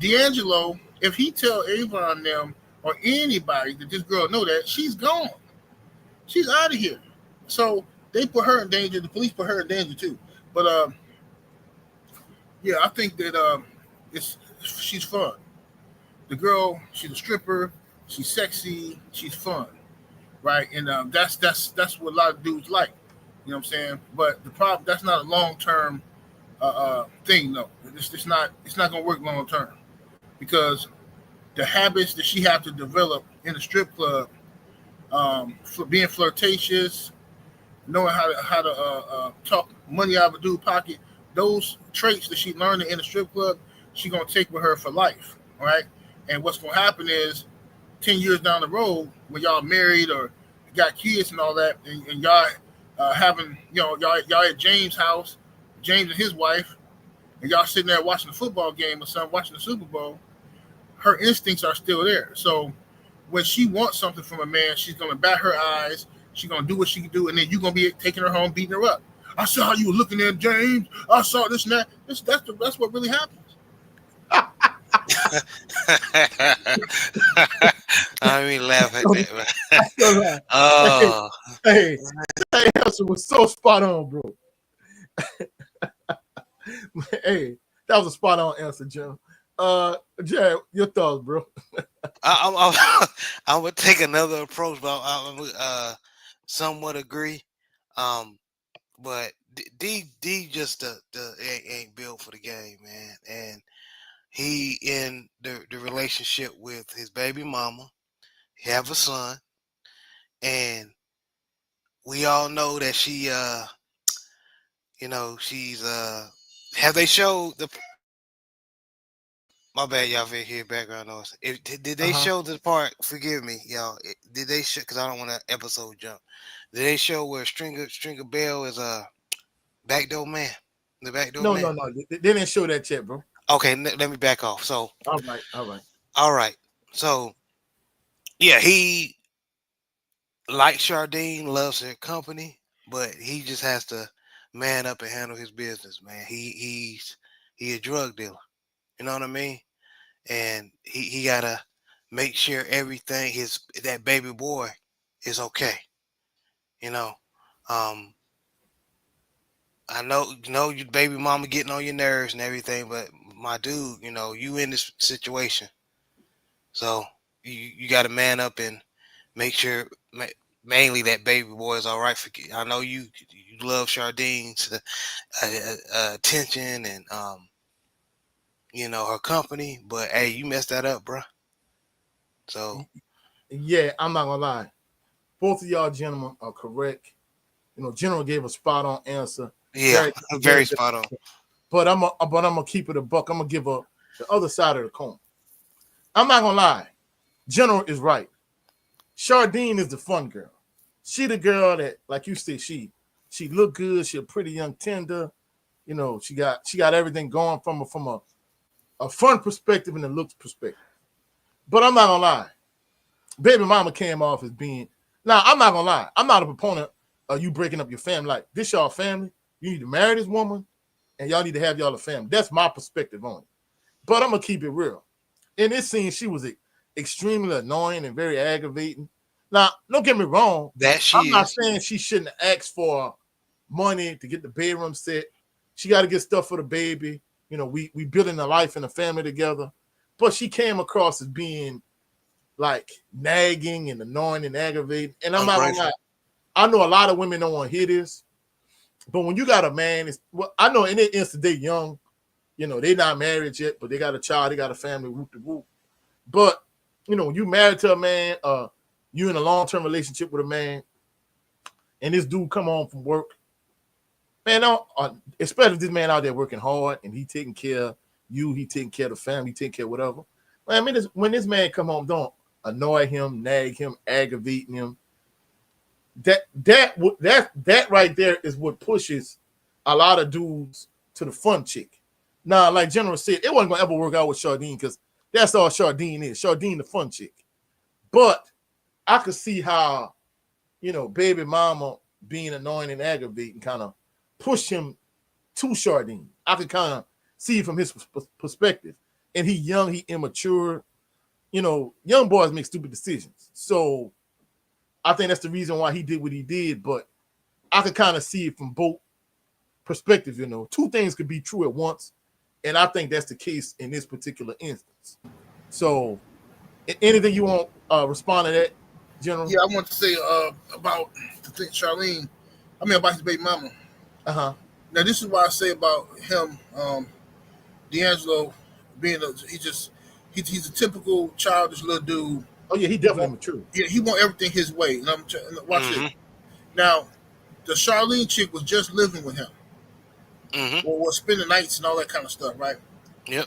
D'Angelo, if he tell Avon them or anybody that this girl know that, she's gone. She's out of here. So they put her in danger. The police put her in danger too. But yeah, I think that she's fun. The girl, she's a stripper. She's sexy. She's fun, right? And that's what a lot of dudes like. You know what I'm saying? But the problem, that's not a long term thing. No, it's not gonna work long term because the habits that she have to develop in the strip club, for being flirtatious, knowing how to talk money out of a dude's pocket, those traits that she learned in the strip club, she gonna take with her for life, right? And what's gonna happen is 10 years down the road, when y'all married or got kids and all that, and y'all having, y'all at James' house, James and his wife, and y'all sitting there watching the football game or something, watching the Super Bowl, her instincts are still there. So when she wants something from a man, she's gonna bat her eyes, she's gonna do what she can do, and then you're gonna be taking her home, beating her up. I saw how you were looking at James. I saw this and that. That's what really happens.
I mean, laugh at that, man. Oh,
Hey, that answer was so spot on, bro. Hey, that was a spot on answer, Jim. Jared, your thoughts, bro.
I would take another approach, but I would somewhat agree. But D just the ain't built for the game, man. And he in the relationship with his baby mama, he have a son, and we all know that she she's have they showed the my bad, y'all, if you hear background noise. Did they show the part? Forgive me, y'all. Did they show? Because I don't want to episode jump. Did they show where Stringer Bell is a backdoor man? The backdoor
No,
man.
They didn't show that yet, bro.
Okay, let me back off. So,
All right, all right.
all right. So, yeah, he like Chardine loves her company, but he just has to man up and handle his business, man. He a drug dealer. You know what I mean? And he gotta make sure everything his that baby boy is okay. You know, um, I know your baby mama getting on your nerves and everything, but my dude, you in this situation, so you got to man up and make sure, mainly that baby boy is all right. I know you love Chardine's attention and her company, but hey, you messed that up, bro. So
Yeah, I'm not gonna lie. Both of y'all gentlemen are correct. General gave a spot on answer.
yeah,
Very,
very
very good.
spot on.
But I'm gonna keep it a buck. I'm gonna give the other side of the coin. I'm not gonna lie. General is right. Chardine is the fun girl. She the girl that, like you said, she look good. She a pretty young tender. She got everything going from a fun perspective and a looks perspective. But I'm not gonna lie. Baby mama came off as being. Now I'm not gonna lie. I'm not a proponent of you breaking up your family. Like, this y'all family. You need to marry this woman, and y'all need to have y'all a family. That's my perspective on it. But I'm gonna keep it real. In this scene, she was extremely annoying and very aggravating. Now, don't get me wrong.
That she
I'm not
is.
saying she shouldn't ask for money to get the bedroom set. She got to get stuff for the baby. We building a life and a family together. But she came across as being like nagging and annoying and aggravating. And I'm not gonna
Ungrateful.
lie. I know a lot of women don't want to hear this, but when you got a man, I know in their instant they young, they not married yet, but they got a child, they got a family, whoop de whoop. But when you married to a man, you in a long-term relationship with a man, and this dude come home from work, man, especially this man out there working hard and he taking care of you, he taking care of the family, he taking care of whatever. Man, I mean, when this man come home, don't annoy him, nag him, aggravating him. That right there is what pushes a lot of dudes to the fun chick. Now, like General said, it wasn't gonna ever work out with Chardine because that's all Chardine is. Chardine the fun chick. But I could see how, baby mama being annoying and aggravating kind of push him to Chardine. I could kind of see it from his perspective. And he young, he immature. Young boys make stupid decisions. So I think that's the reason why he did what he did. But I could kind of see it from both perspectives. Two things could be true at once. And I think that's the case in this particular instance. So anything you want respond to that, General?
Yeah, I want to say about the thing, Charlene. I mean, about his baby mama.
Uh-huh.
Now, this is why I say about him, D'Angelo, being he's a typical childish little dude.
Oh, yeah, he definitely mature.
Yeah, he want everything his way. And watch
Mm-hmm.
this. Now, the Charlene chick was just living with him,
Mm-hmm.
or was spending nights and all that kind of stuff, right?
Yep.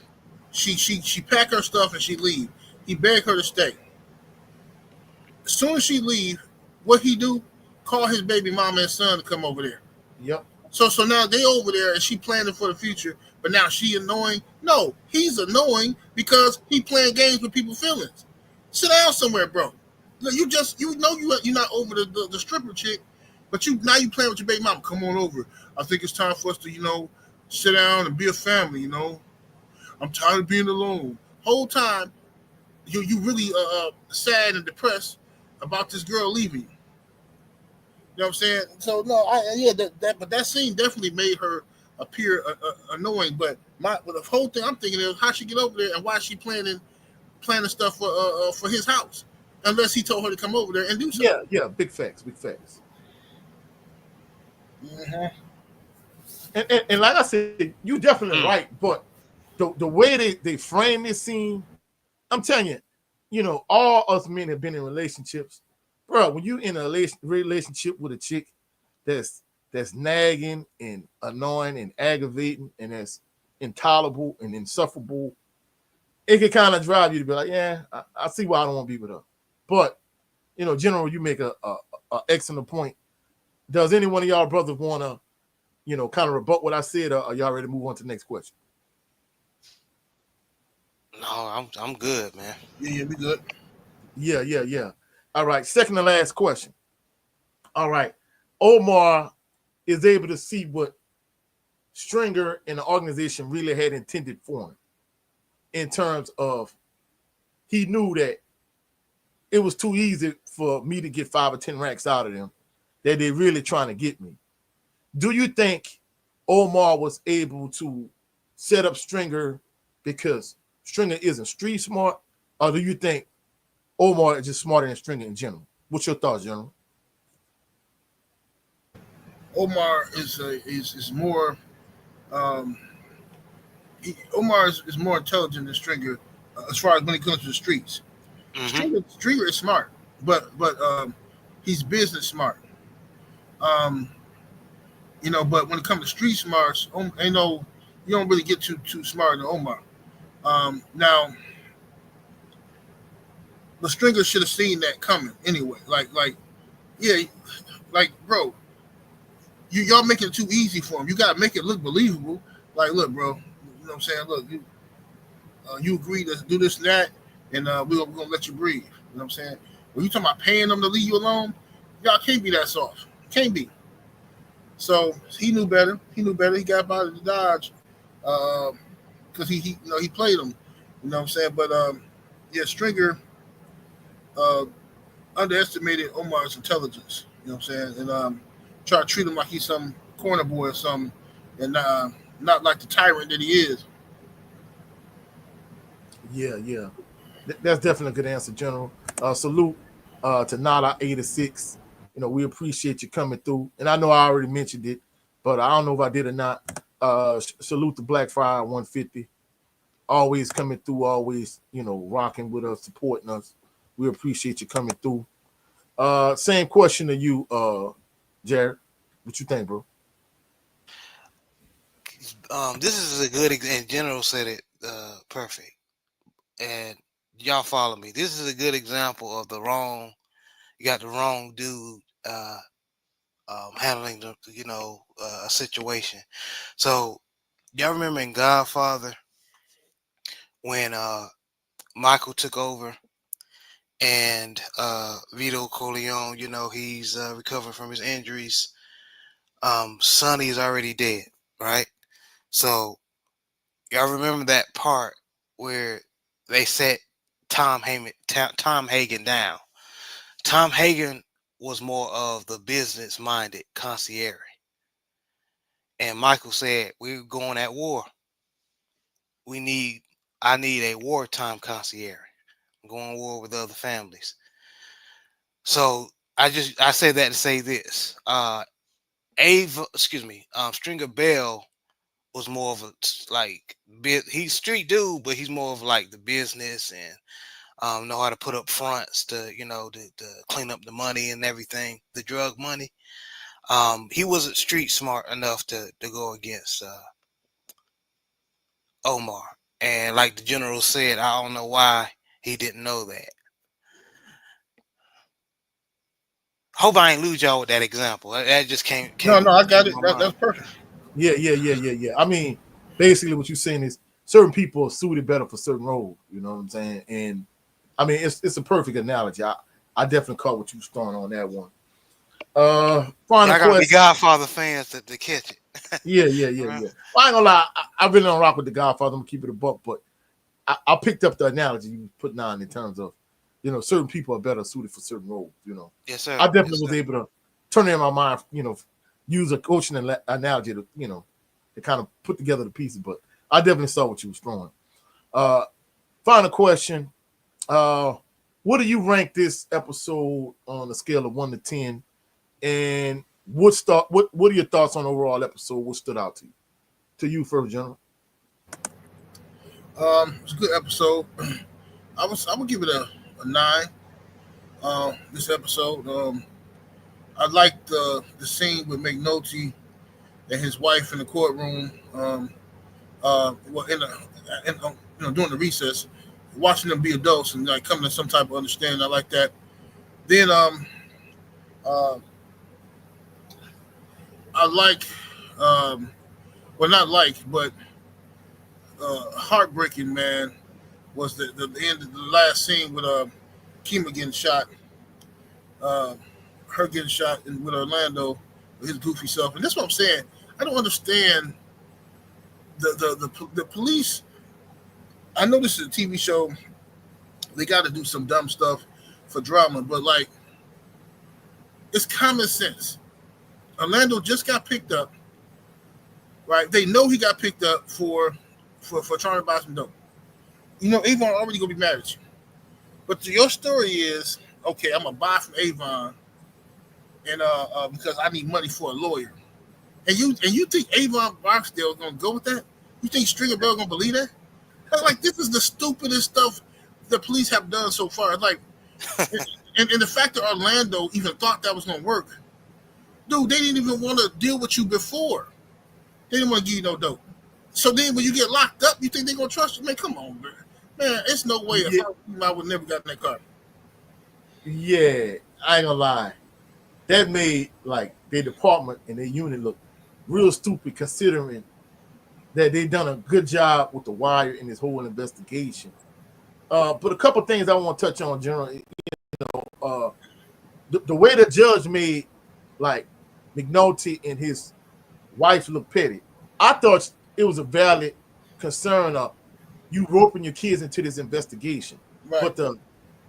She pack her stuff and she leave. He begged her to stay. As soon as she leave, what he do? Call his baby mama and son to come over there.
Yep.
So now they over there and she planning for the future, but now she annoying. No, he's annoying because he playing games with people's feelings. Sit down somewhere, bro. Look, you're not over the stripper chick, but you playing with your baby mama. Come on over. I think it's time for us to sit down and be a family. I'm tired of being alone. Whole time you really sad and depressed about this girl leaving you. You know what I'm saying? So no, but that scene definitely made her appear annoying. But the whole thing I'm thinking is how she get over there and why she planning stuff for his house, unless he told her to come over there and do something.
Yeah, big facts.
Mm-hmm.
And like I said, you definitely right. But the way they frame this scene, I'm telling you, all us men have been in relationships, bro. When you in a relationship with a chick that's nagging and annoying and aggravating and that's intolerable and insufferable, it can kind of drive you to be like, yeah, I see why I don't want to be with her. But General, you make a excellent point. Does any one of y'all brothers want to, kind of rebut what I said, or are y'all ready to move on to the next question?
No, I'm good, man.
Yeah, we good.
Yeah. All right. Second to last question. All right. Omar is able to see what Stringer and the organization really had intended for him in terms of he knew that it was too easy for me to get 5 or 10 racks out of them, that they're really trying to get me. Do you think Omar was able to set up Stringer because Stringer isn't street smart, or do you think Omar is just smarter than Stringer in general? What's your thoughts, General?
Omar is more. Um, Omar is more intelligent than Stringer as far as when it comes to the streets.
Hmm.
Stringer is smart, but he's business smart. Um, but when it comes to street smarts, you don't really get too smart than Omar. Now, but Stringer should have seen that coming anyway. Yeah, like bro, y'all making it too easy for him. You gotta make it look believable. Like, look, bro, you know what I'm saying? Look, you agree to do this and that, and we're gonna let you breathe. You know what I'm saying? When you talking about paying them to leave you alone, y'all can't be that soft. Can't be. So he knew better. He knew better. He got out of the Dodge because he played him. You know what I'm saying? But yeah, Stringer uh, underestimated Omar's intelligence. You know what I'm saying? And try to treat him like he's some corner boy or something, and not like the tyrant that he is.
Yeah. That's definitely a good answer, General. Salute to Nada 86. We appreciate you coming through. And I know I already mentioned it, but I don't know if I did or not. Salute to Black Friday 150. Always coming through, always, rocking with us, supporting us. We appreciate you coming through. Same question to you, Jared. What you think, bro?
This is a good and General said it perfect. And y'all follow me. This is a good example of you got the wrong dude handling a situation. So y'all remember in Godfather when Michael took over and Vito Corleone, he's recovering from his injuries. Sonny is already dead, right? So y'all remember that part where they set Tom Hagen down. Tom Hagen was more of the business-minded concierge, and Michael said, "We're going at war. I need a wartime concierge. I'm going to war with other families." So I say that to say this: Stringer Bell was more of a he's street dude, but he's more of like the business and know how to put up fronts to clean up the money and everything, the drug money. He wasn't street smart enough to go against Omar. And like the general said, I don't know why he didn't know that. Hope I ain't lose y'all with that example. That just came
No,
to
no, I got it.
my mind.
That's perfect.
Yeah. I mean, basically what you're saying is certain people are suited better for certain roles. You know what I'm saying? And I mean, it's a perfect analogy. I definitely caught what you was throwing on that one. Final
Y'all gotta be
question.
Godfather fans to catch it.
Yeah.
Right?
Well, I ain't gonna lie. I really don't rock with the Godfather. I'm gonna keep it a buck, but I picked up the analogy you put on in terms of, certain people are better suited for certain roles.
Yes, sir.
I definitely
Yes,
was
sir.
able to turn it in my mind. Use a coaching analogy to kind of put together the pieces. But I definitely saw what you was throwing. Final question. What do you rank this episode on a scale of 1 to 10? And what are your thoughts on the overall episode? What stood out to you? To you first, General.
It's a good episode. I'm gonna give it a 9. This episode. I liked the scene with McNulty and his wife in the courtroom. Well, during the recess, watching them be adults and like coming to some type of understanding. I like that. Then uh, I like well not like but heartbreaking man was the end of the last scene with Kima getting shot, uh, her getting shot with Orlando with his goofy self, and that's what I'm saying. I don't understand the police. I know this is a TV show. They got to do some dumb stuff for drama, but like it's common sense. Orlando just got picked up, right? They know he got picked up for trying to buy some dope. You know, Avon already gonna be mad at you. But your story is okay. I'm gonna buy from Avon, and because I need money for a lawyer. And you think Avon Barksdale is gonna go with that? You think Stringer Bell gonna believe that? That's like this is the stupidest stuff the police have done so far. It's like, and the fact that Orlando even thought that was gonna work, dude, they didn't even want to deal with you before. They didn't want to give you no dope. So then when you get locked up, you think they're gonna trust you? Man, come on, man. Man, it's no way if I would never got in that car.
Yeah, I ain't gonna lie. That made like their department and their unit look real stupid, considering that they done a good job with the wire in this whole investigation. But a couple things I want to touch on, General. The way the judge made like McNulty and his wife look petty, I thought it was a valid concern of you roping your kids into this investigation.
Right.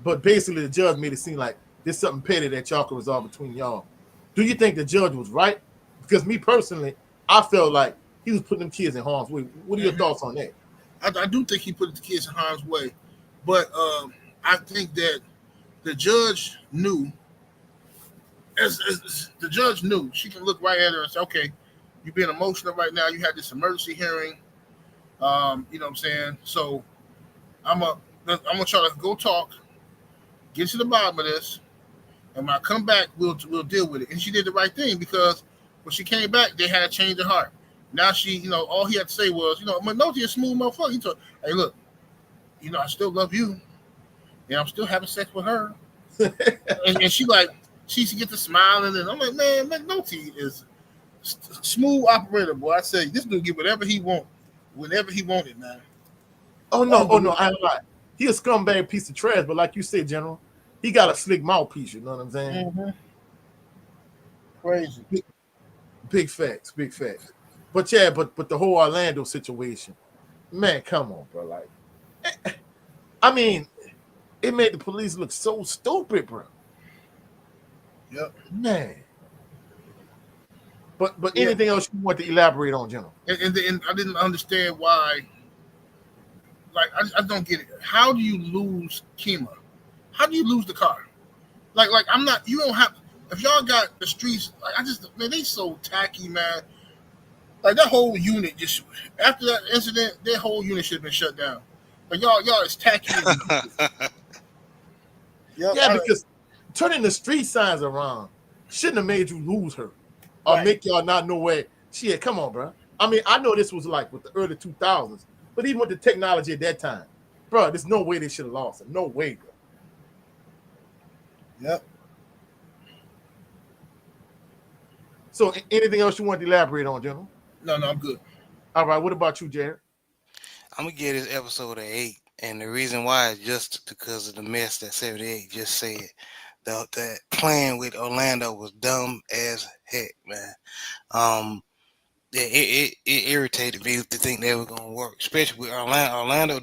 But basically the judge made it seem like there's something petty that y'all can resolve between y'all. Do you think the judge was right? Because me personally, I felt like he was putting them kids in harm's way. What are your thoughts on that?
I do think he put the kids in harm's way, but I think that the judge knew. As the judge knew, she can look right at her and say, "Okay, you're being emotional right now. You had this emergency hearing. You know what I'm saying? So I'm gonna try to go talk, get to the bottom of this, and when I come back, we'll deal with it." And she did the right thing because when she came back, they had a change of heart. Now she, all he had to say was, McNulty a smooth motherfucker. He told, "Hey, look, I still love you, and I'm still having sex with her." and she get to smiling, and I'm like, man, McNulty is smooth operator, boy. I say this dude get whatever he want, whenever he wanted, man.
Oh no, I ain't lying. He a scumbag piece of trash, but like you said, General, he got a slick mouthpiece. You know what I'm saying?
Mm-hmm. Crazy.
Big facts. But yeah, but the whole Orlando situation, man, come on, bro. Like, I mean, it made the police look so stupid, bro.
Yep.
Man. But anything else you want to elaborate on, General?
And I didn't understand why. Like, I don't get it. How do you lose Kima? How do you lose the car? Like I'm not. You don't have. If y'all got the streets, like man, they so tacky, man. Like that whole unit just after that incident, their whole unit should have been shut down. But y'all is tacky.
Yeah, because turning the street signs around shouldn't have made you lose her or make y'all not know where she had. Come on, bro. I mean, I know this was like with the early 2000s, but even with the technology at that time, bro, there's no way they should have lost her. No way, bro.
Yep.
So anything else you want to elaborate on, General?
No, I'm good.
All right. What about you, Jared?
I'm gonna give this episode an 8, and the reason why is just because of the mess that 78 just said. The plan with Orlando was dumb as heck, man. It irritated me to think they were gonna work, especially with Orlando. Orlando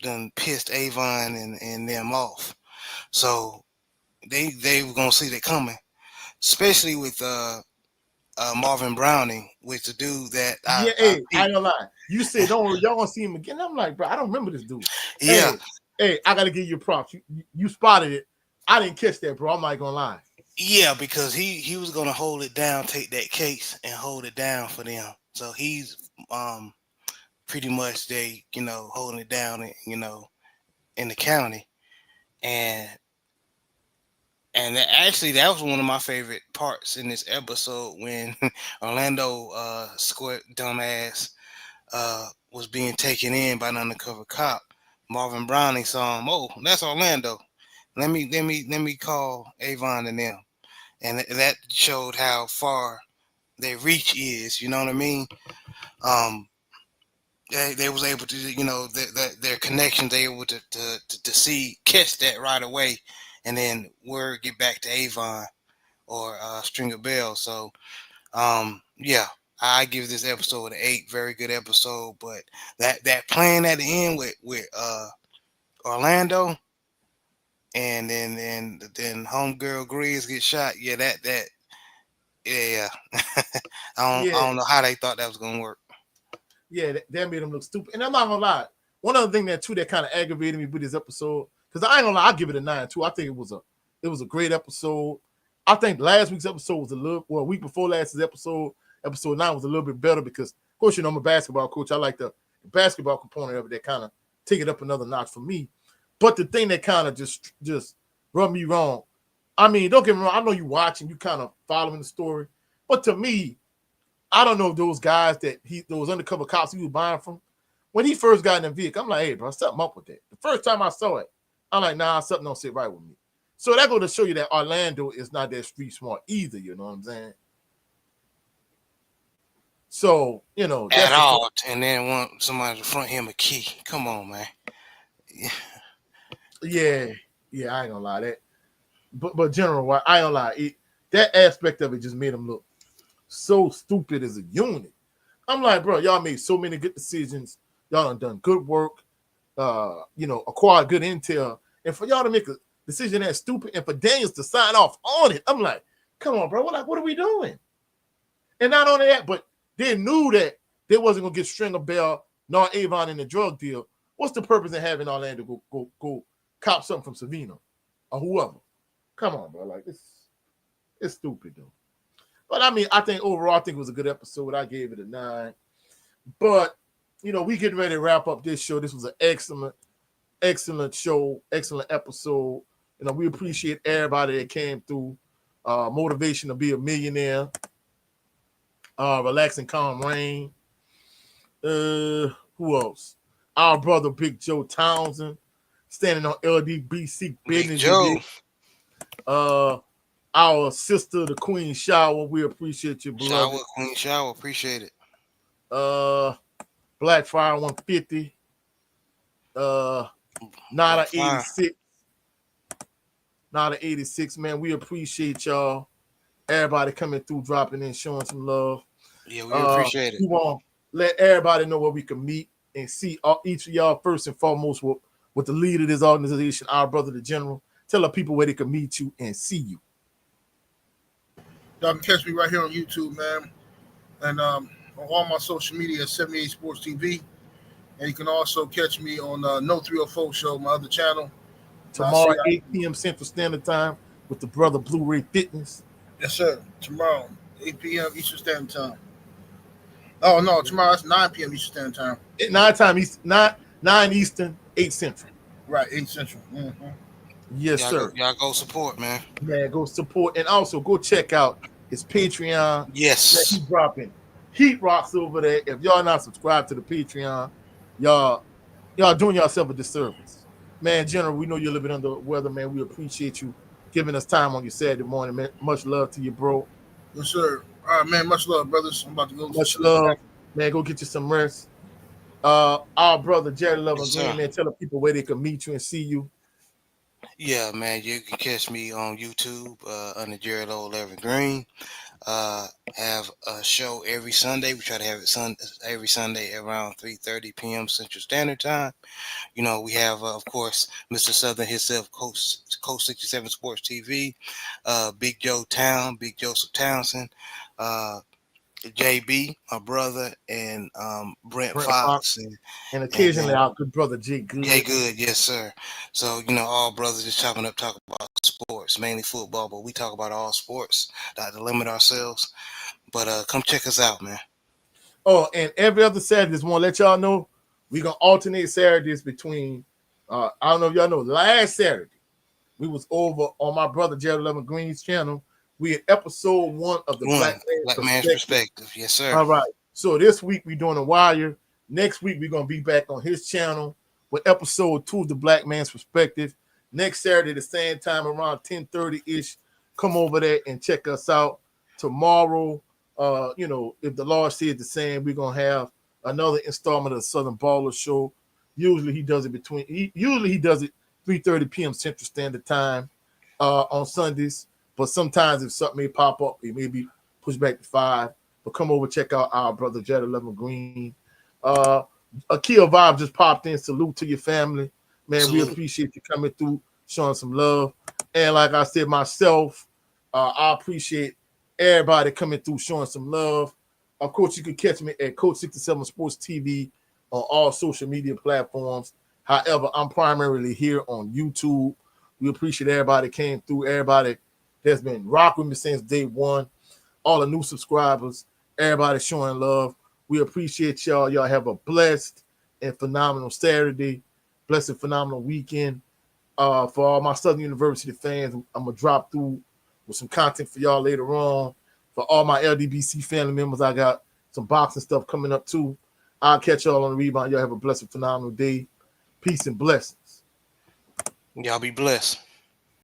done pissed Avon and them off, so they were gonna see that coming, especially with Marvin Browning, with the dude that
I don't lie. You said don't y'all gonna see him again. I'm like, bro, I don't remember this dude.
Yeah.
Hey, I gotta give you props. You spotted it. I didn't catch that, bro. I'm not gonna lie.
Yeah, because he was gonna hold it down, take that case and hold it down for them. So he's pretty much holding it down, in the county, and actually that was one of my favorite parts in this episode when Orlando squirt dumbass was being taken in by an undercover cop. Marvin Browning saw him. Oh, that's Orlando. Let me call Avon and them, and that showed how far their reach is. You know what I mean? they was able to, their connection, they were able to see, catch that right away, and then word get back to Avon or Stringer Bell. So yeah, I give this episode an 8. Very good episode. But that plan at the end with Orlando, and then homegirl Grizz get shot. Yeah, that yeah. I don't know how they thought that was gonna work.
Yeah, that made him look stupid. And I'm not gonna lie. One other thing that kind of aggravated me with this episode, because I ain't gonna lie, I'll give it a 9 too. I think it was a great episode. I think last week's episode was a week before last's episode 9 was a little bit better because, of course, I'm a basketball coach. I like the basketball component of it that kind of take it up another notch for me. But the thing that kind of just rubbed me wrong, I mean, don't get me wrong, I know you watching, you kind of following the story, but to me, I don't know if those guys those undercover cops he was buying from, when he first got in the vehicle, I'm like, hey, bro, something up with that. The first time I saw it, I'm like, nah, something don't sit right with me. So that go to show you that Orlando is not that street smart either, you know what I'm saying? So, that's
At all, and then want somebody to front him a key. Come on, man.
Yeah, I ain't gonna lie that. But general, I ain't gonna lie, that aspect of it just made him look so stupid as a unit. I'm like, bro, y'all made so many good decisions. Y'all done good work. Acquired good intel, and for y'all to make a decision that stupid, and for Daniels to sign off on it, I'm like, come on, bro. What are we doing? And not only that, but they knew that they wasn't gonna get Stringer Bell nor Avon in the drug deal. What's the purpose of having Orlando go cop something from Savino or whoever? Come on, bro. Like it's stupid though. But I mean, I think overall, it was a good episode. I gave it a 9. But we getting ready to wrap up this show. This was an excellent show, excellent episode. We appreciate everybody that came through. Motivation to be a millionaire. Relax and calm rain. Who else? Our brother Big Joe Townsend, standing on LDBC business.
Big Joe.
Our sister, the Queen Shower. We appreciate you, beloved.
Queen Shower, appreciate it.
Black Fire 150. Nada 86. Nada 86, man. We appreciate y'all. Everybody coming through, dropping in, showing some love.
Yeah, we appreciate it.
We want to let everybody know where we can meet and see each of y'all first and foremost with the leader of this organization, our brother, the General. Tell the people where they can meet you and see you.
Y'all can catch me right here on YouTube, man. And on all my social media, 78 Sports TV. And you can also catch me on No 304 Show, my other channel.
Tomorrow, 8 p.m. Central Standard Time with the brother Blu-ray Fitness.
Yes, sir. Tomorrow, 8 p.m. Eastern Standard Time. Oh, no. Tomorrow, it's 9 p.m. Eastern Standard Time.
9 Eastern, 8 Central.
Right, 8 Central. Mm-hmm.
Yes, sir.
Y'all go support, man.
Yeah, go support. And also go check out his Patreon.
Yes.
He's dropping heat rocks over there. If y'all not subscribed to the Patreon, y'all doing yourself a disservice. Man, General, we know you're living under the weather, man. We appreciate you giving us time on your Saturday morning, man. Much love to you, bro.
Yes, sir. All right, man. Much love, brothers. I'm about to go.
Much love, man. Go get you some rest. Our brother Jerry Love Green, man. Tell the people where they can meet you and see you.
Yeah, man. You can catch me on YouTube under Jerry Love Green. Have a show every Sunday. We try to have it every Sunday around 3:30 p.m. Central Standard Time. We have, of course, Mr. Southern himself, Coach 67 Sports TV, Big Joseph Townsend, JB, my brother, and Brent Fox.
And occasionally our good brother Jay Good.
Jay Good, yes, sir. So, all brothers just chopping up, talking about sports, mainly football, but we talk about all sports, not to limit ourselves. But come check us out, man.
Oh, and every other Saturday, just want to let y'all know, we're going to alternate Saturdays between, I don't know if y'all know, last Saturday, we was over on my brother Jerry Love Green's channel. We had episode 1 of the Black
Man's Perspective. Yes, sir.
All right. So this week we're doing The Wire. Next week we're going to be back on his channel with episode 2 of the Black Man's Perspective. Next Saturday, the same time, around 10:30-ish. Come over there and check us out. Tomorrow, if the Lord says the same, we're going to have another installment of the Southern Baller Show. Usually he does it 3:30 p.m. Central Standard Time on Sundays. But sometimes if something may pop up, it may be pushed back to 5. But come over, check out our brother Jetta Lemon Green. Akil Vibe just popped in. Salute to your family. Man,
Salute.
we appreciate you coming through, showing some love. And like I said myself, I appreciate everybody coming through, showing some love. Of course, you can catch me at Coach 67 Sports TV on all social media platforms. However, I'm primarily here on YouTube. We appreciate everybody that came through, everybody that's been rocking with me since day one, all the new subscribers, everybody showing love. We appreciate y'all. Y'all have a blessed and phenomenal Saturday, blessed and phenomenal weekend. For all my Southern University fans, I'm going to drop through with some content for y'all later on. For all my LDBC family members, I got some boxing stuff coming up too. I'll catch y'all on the rebound. Y'all have a blessed and phenomenal day. Peace and blessings.
Y'all be blessed.